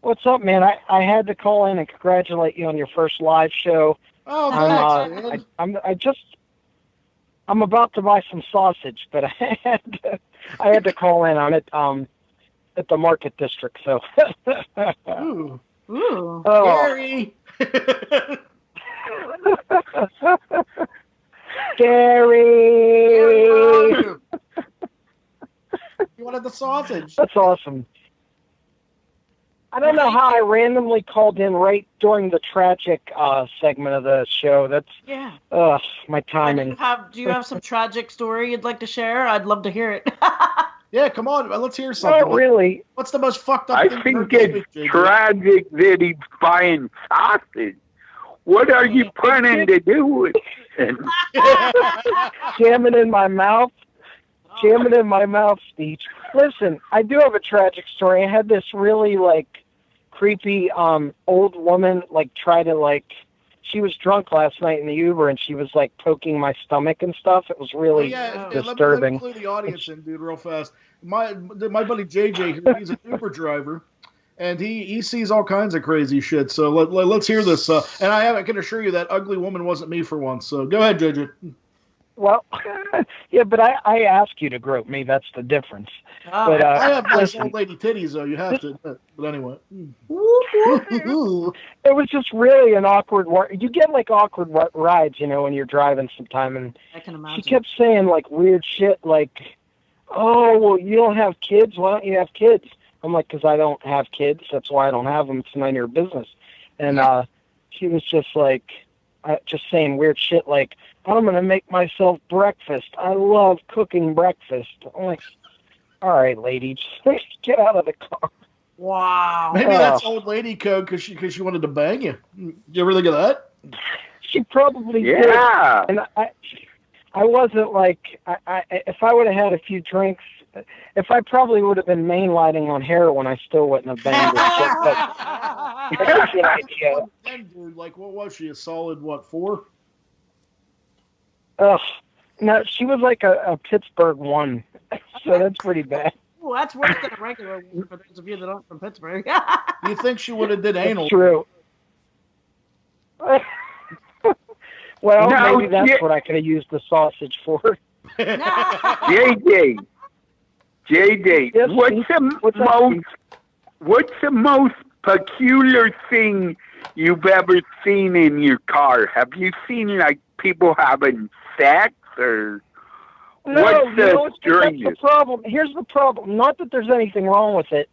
What's up, man? I had to call in and congratulate you on your first live show. Oh, thanks, I'm about to buy some sausage, but I had to call in on it at the Market District. So. Ooh. Gary. Gary. You wanted the sausage. That's awesome. I don't know how I randomly called in right during the tragic segment of the show. That's my timing. Do you have some tragic story you'd like to share? I'd love to hear it. Yeah, come on. Let's hear something. Not really. What's the most fucked up I thing think it's tragic that he's buying sausage. What are you planning to do with it? Jam it in my mouth. Jam it in my mouth, speech. Listen, I do have a tragic story. I had this really, creepy old woman, try to, she was drunk last night in the Uber, and she was, poking my stomach and stuff. It was really disturbing. Let me clue the audience in, dude, real fast. My buddy JJ, he's an Uber driver, and he sees all kinds of crazy shit. So let's hear this. And I can assure you that ugly woman wasn't me for once. So go ahead, JJ. Well, yeah, but I ask you to grope me. That's the difference. But I have nice old lady titties, though. You have to. But anyway. It was just really an awkward You get, awkward rides, when you're driving sometime. And I can imagine. She kept saying, weird shit, oh, well, you don't have kids? Why don't you have kids? I'm like, because I don't have kids. That's why I don't have them. It's none of your business. And she was just, just saying weird shit I'm going to make myself breakfast. I love cooking breakfast. I'm like, all right, lady, just get out of the car. Wow. Maybe that's old lady code because she wanted to bang you. Did you ever think of that? She probably did. And I wasn't if I would have had a few drinks, if I probably would have been mainlining on heroin, I still wouldn't have banged her. But that's an idea. Dude, what was she? A solid, 4? Ugh. No, she was a Pittsburgh 1, so that's pretty bad. Well, that's worse than a regular one for those of you that aren't from Pittsburgh. You think she would have did anal? That's true. Well, maybe that's what I could have used the sausage for. JJ, yes, what's the most peculiar thing you've ever seen in your car? Have you seen people having sex or what's the strangest? That's the problem. Here's the problem. Not that there's anything wrong with it,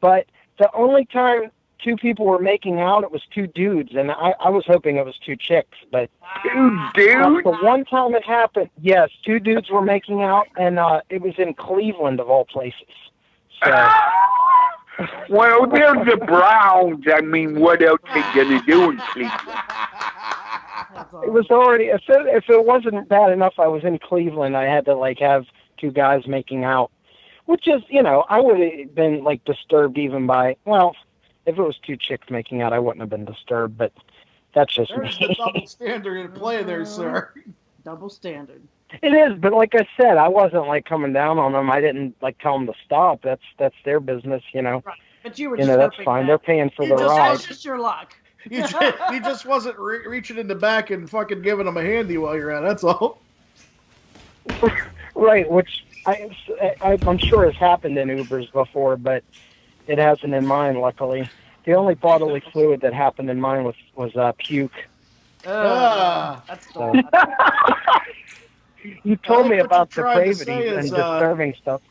but the only time 2 people were making out, it was 2 dudes, and I was hoping it was 2 chicks, but 2 dudes? The one time it happened, yes, 2 dudes were making out, and it was in Cleveland of all places. So. Well, there's the Browns. I mean, what else are they going to do in Cleveland? It was already, if it wasn't bad enough I was in Cleveland, I had to, have 2 guys making out, which is, I would have been, disturbed even by, well, if it was 2 chicks making out, I wouldn't have been disturbed, but that's just There's the double standard in play there, sir. Double standard. It is, but like I said, I wasn't like coming down on them. I didn't like tell them to stop. That's their business, you know. Right. But you were You just know, that's hoping fine. that- They're paying for the That's ride. just your luck. You just wasn't reaching in the back and fucking giving them a handy while you're at. That's all. Right, which I'm sure has happened in Ubers before, but it hasn't in mine, luckily. The only bodily fluid that happened in mine was puke. That's So. You told me about depravity and disturbing stuff.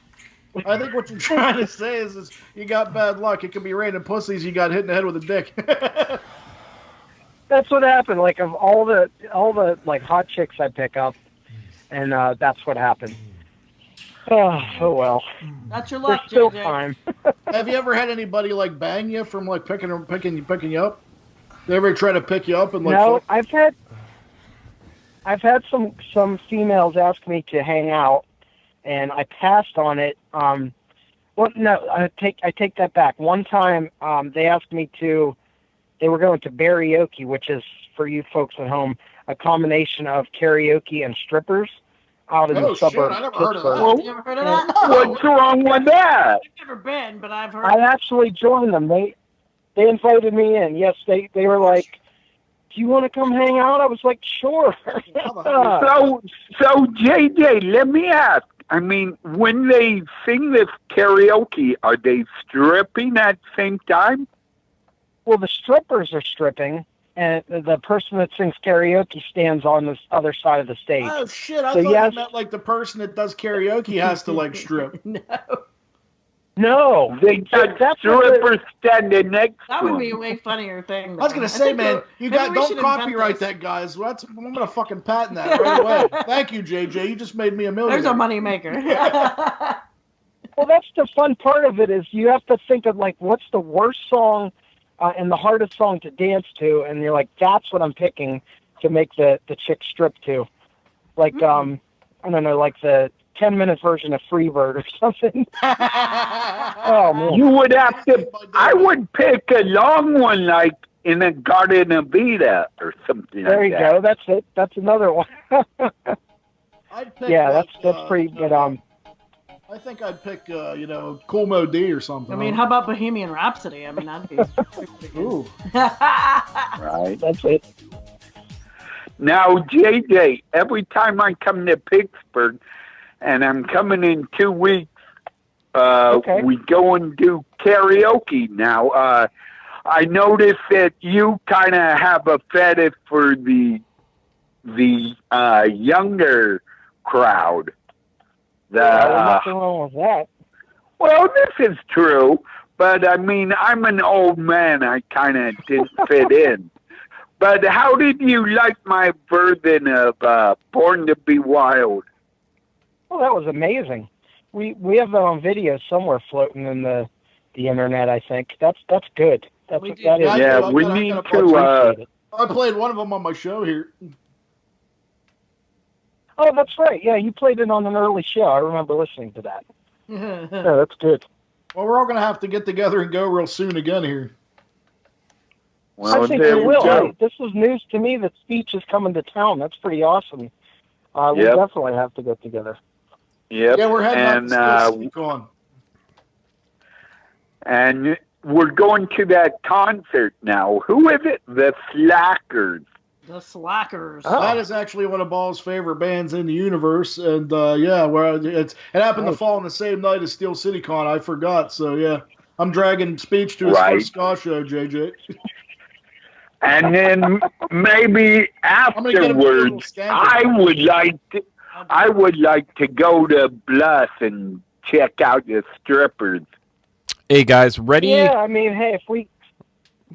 I think what you're trying to say is you got bad luck. It could be random pussies you got hit in the head with a dick. That's what happened. Like of all the like hot chicks I pick up, and that's what happened. Oh well. That's your luck, There's still JJ. time. Have you ever had anybody like bang you from like picking you up? They ever try to pick you up and like? No, I've had some females ask me to hang out, and I passed on it. Well, no, I take that back. One time, they asked me to. They were going to karaoke, which is for you folks at home a combination of karaoke and strippers out in the suburbs. I never heard of that. Well, You ever heard of that? what's wrong with that? I've never been, but I've heard. I actually joined them. They invited me in. Yes, they were like, "Do you want to come hang out?" I was like, "Sure." So JJ, let me ask. I mean, when they sing this karaoke, are they stripping at the same time? Well, the strippers are stripping, and the person that sings karaoke stands on the other side of the stage. Oh shit! I So, thought yes. you meant like the person that does karaoke has to like strip. No, They got that's what strippers standing next That to would be a them. way funnier thing. I was gonna say, think man, that- you maybe got we don't should invent copyright this. that, guys. I'm gonna fucking patent that right away. Thank you, JJ. You just made me a millionaire. There's a money maker. Well, that's the fun part of it is you have to think of like what's the worst song and the hardest song to dance to, and you're like, that's what I'm picking to make the chick strip to. Like I don't know, like the 10-minute version of Freebird or something. Oh man. You would have to. I would pick a long one, like in a Garden of Vida or something There like you that. go. That's it. That's another one. I'd pick, Yeah, like, that's pretty good. I think I'd pick, Cool Mo D or something. I mean, how about Bohemian Rhapsody? I mean, that'd be pretty good. Ooh. Right. That's it. Now, JJ, every time I come to Pittsburgh, and I'm coming in 2 weeks, Okay. we go and do karaoke. Now, I noticed that you kind of have a fetish for the younger crowd. There's nothing wrong with that. Well, this is true, but I mean, I'm an old man. I kind of didn't fit in. But how did you like my version of Born to Be Wild? Well, that was amazing. We have that on video somewhere floating in the internet. I think that's good. That is. Yeah, we need to. I played one of them on my show here. Oh, that's right. Yeah, you played it on an early show. I remember listening to that. Yeah, that's good. Well, we're all going to have to get together and go real soon again here. Well, I think there we will. go. Hey, this was news to me that Speech is coming to town. That's pretty awesome. We Yep. definitely have to get together. Yep. Yeah, we're heading out to and, and we're going to that concert now. Who is it? The Slackers. The Slackers. Oh. That is actually one of Ball's favorite bands in the universe, and it happened to fall on the same night as Steel City Con. I forgot, so yeah, I'm dragging Speech to his Right. first ska show, JJ. And then maybe afterwards, I would like to go to Bluff and check out the strippers. Hey guys, ready? Yeah, I mean, hey, if we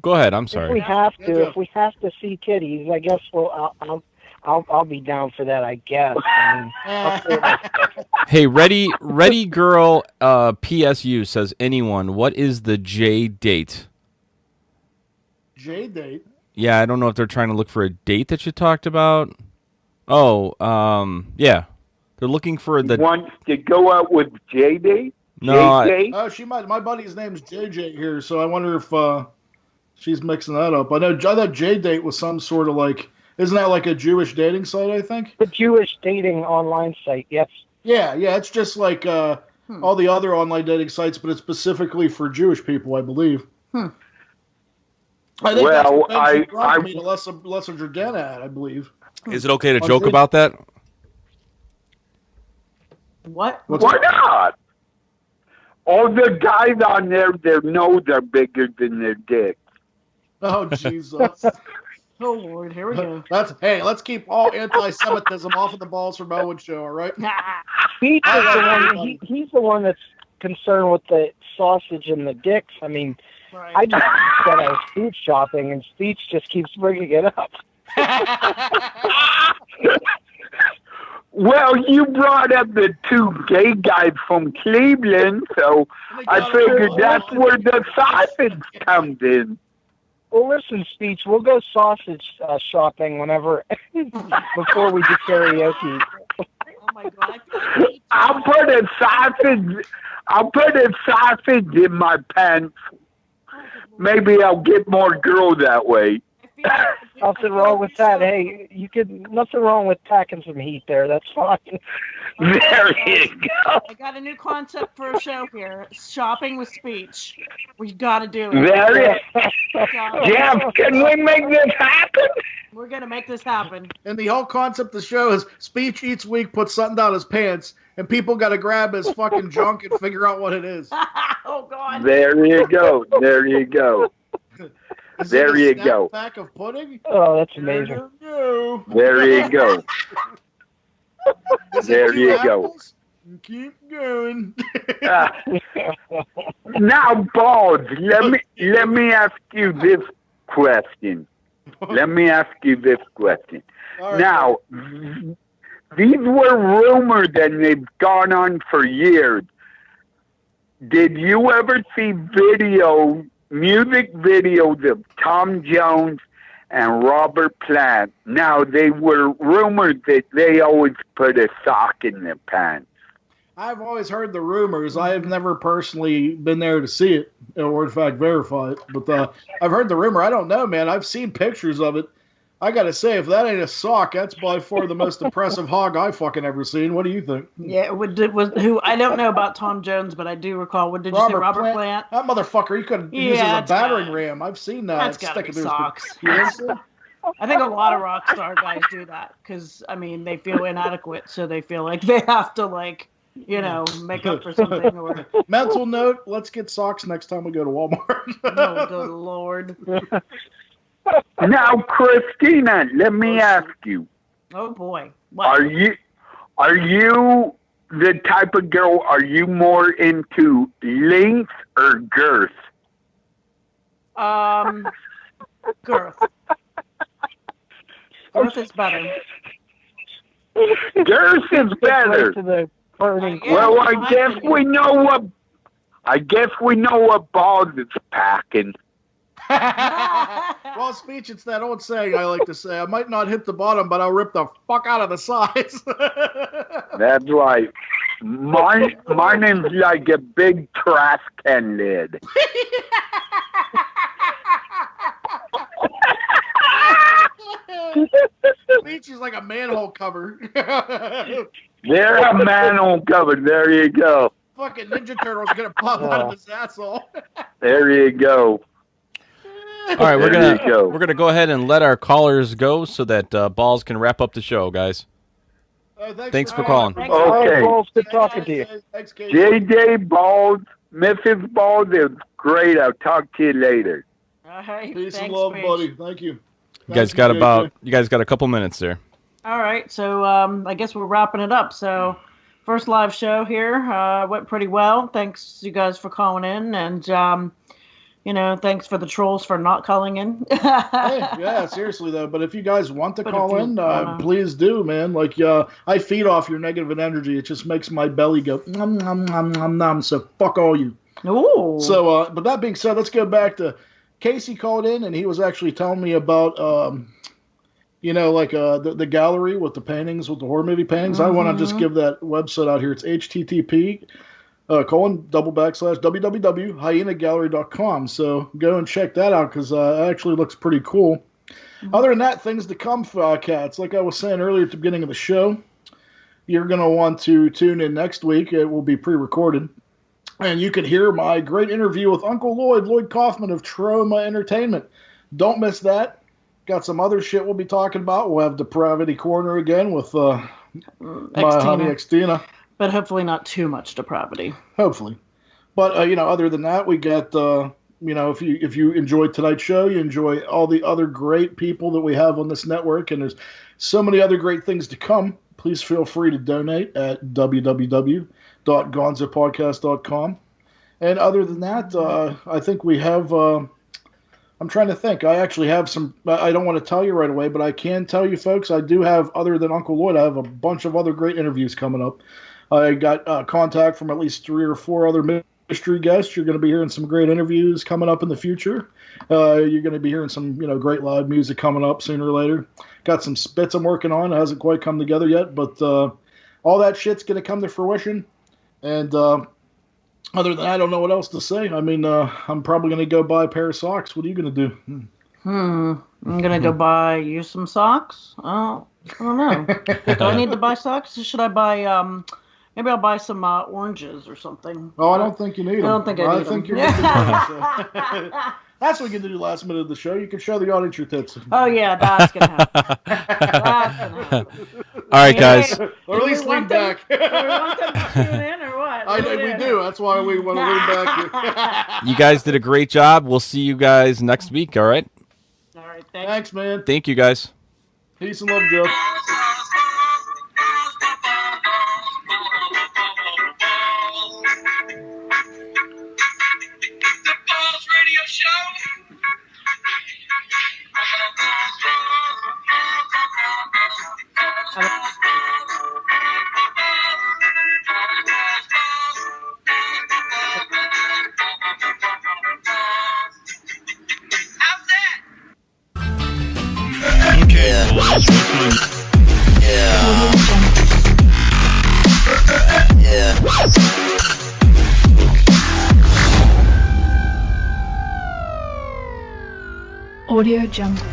Go ahead. I'm if sorry. we have to see titties, I guess I'll be down for that. I guess. I mean, Hey, ready girl. PSU says anyone. What is the J date? J date. Yeah, I don't know if they're trying to look for a date that you talked about. Oh, yeah, they're looking for the. Wants to go out with JD? No, JJ? Oh, she might. My buddy's name's JJ here, so I wonder if she's mixing that up. I thought J date was some sort of like Isn't that like a Jewish dating site, I think? The Jewish dating online site, yes. Yeah, it's just like all the other online dating sites, but it's specifically for Jewish people, I believe. I think that's what made Lesser Jordana at, I believe. Is it okay to joke about that? What? Why not? All the guys on there, their nose are bigger than their dicks. Oh, Jesus. Oh, Lord, here we go. Let's keep all anti-Semitism off of the Balls from Ellwood show, all right? He's the one that's concerned with the sausage and the dicks. I mean, Right. I just said I was food shopping, and Speech just keeps bringing it up. Well, you brought up the two gay guys from Cleveland, so I figured that's where the sausage comes in. Well, listen, Speech, we'll go sausage shopping whenever, before we do karaoke. Oh my God! I'll put a sausage in my pants. Maybe I'll get more girl that way. Nothing wrong with that. Hey, nothing wrong with packing some heat there. That's fine. There you go. I got a new concept for a show here. Shopping with Speech. We got to do it. There Jeff, can we make this happen? We're going to make this happen. And the whole concept of the show is Speech each week puts something down his pants, and people got to grab his fucking junk and figure out what it is. Oh, God. There you go. There you go. There you go. Pack of pudding? Oh, that's amazing. There you go. There you go. Keep going. Now, Balls, let me ask you this question. Right. Now, these were rumors and they've gone on for years. Did you ever see music videos of Tom Jones and Robert Plant? Now, they were rumored that they always put a sock in their pants. I've always heard the rumors. I have never personally been there to see it, or in fact verify it. But I've heard the rumor. I don't know, man. I've seen pictures of it. I gotta say, if that ain't a sock, that's by far the most impressive hog I've fucking ever seen. What do you think? Yeah, who I don't know about Tom Jones, but I do recall. What did you say, Robert Plant? That motherfucker, he could use as a battering ram. I've seen that. That's gotta be socks. I think a lot of rock star guys do that because, I mean, they feel inadequate, so they feel like they have to, like, you know, make up for something. Or mental note: let's get socks next time we go to Walmart. Oh, good Lord. Now, Christina, let me ask you. Oh boy. What? Are you the type of girl, are you more into length or girth? Girth. Girth is better. Girth is better. Well, I guess we know what Balls is packing. Well, Speech, it's that old saying I like to say. I might not hit the bottom, but I'll rip the fuck out of the sides. That's right. Mine is like a big trash can lid. Speech is like a manhole cover. They're a manhole cover. There you go. Fucking Ninja Turtle's gonna pop out of his asshole. There you go. All right, we're gonna go ahead and let our callers go so that Balls can wrap up the show, guys. Thanks for calling. Okay. Balls, good talking to you. Thanks, JJ, Balls, Mrs. Balls, it was great. I'll talk to you later. All right. Peace and Thanks, love, Paige. buddy. Thank you. You guys got a couple minutes there. All right, so I guess we're wrapping it up. So, first live show here went pretty well. Thanks, you guys, for calling in, and thanks for the trolls for not calling in. Hey, yeah, seriously though. But if you guys want to call in, please do, man. Like, I feed off your negative energy. It just makes my belly go nom nom nom nom nom. So fuck all you. Ooh. So, but that being said, let's go back to Casey called in, and he was actually telling me about, the gallery with the paintings, with the horror movie paintings. I want to just give that website out here. It's http://www.hyenagallery.com. So go and check that out because it actually looks pretty cool. Other than that, things to come, cats. Like I was saying earlier at the beginning of the show, you're going to want to tune in next week. It will be pre-recorded. And you can hear my great interview with Uncle Lloyd Kaufman of Trauma Entertainment. Don't miss that. Got some other shit we'll be talking about. We'll have Depravity Corner again with my honey XTina. But hopefully not too much depravity. Hopefully. But, other than that, we got, if you enjoyed tonight's show, you enjoy all the other great people that we have on this network, and there's so many other great things to come. Please feel free to donate at www.gonzopodcast.com. And other than that, I think we have... I'm trying to think. I actually have some... I don't want to tell you right away, but I can tell you, folks, I do have, other than Uncle Lloyd, I have a bunch of other great interviews coming up. I got contact from at least 3 or 4 other mystery guests. You're going to be hearing some great interviews coming up in the future. You're going to be hearing some, great live music coming up sooner or later. Got some spits I'm working on. It hasn't quite come together yet, but all that shit's going to come to fruition. And other than that, I don't know what else to say. I mean, I'm probably going to go buy a pair of socks. What are you going to do? I'm going to go buy you some socks. Oh, I don't know. Do I need to buy socks? Or should I buy... maybe I'll buy some oranges or something. Oh, I don't think you need them. I don't think I need think them. you're good to go. That's what we can do last minute of the show. You can show the audience your tits. Oh, yeah, that's going to happen. All right, guys. Or at least lean back. Do we want them to tune in or what? We do. That's why we want to lean back. You guys did a great job. We'll see you guys next week, all right? All right, thanks, man. Thank you, guys. Peace and love, Joe. Audio Jungle.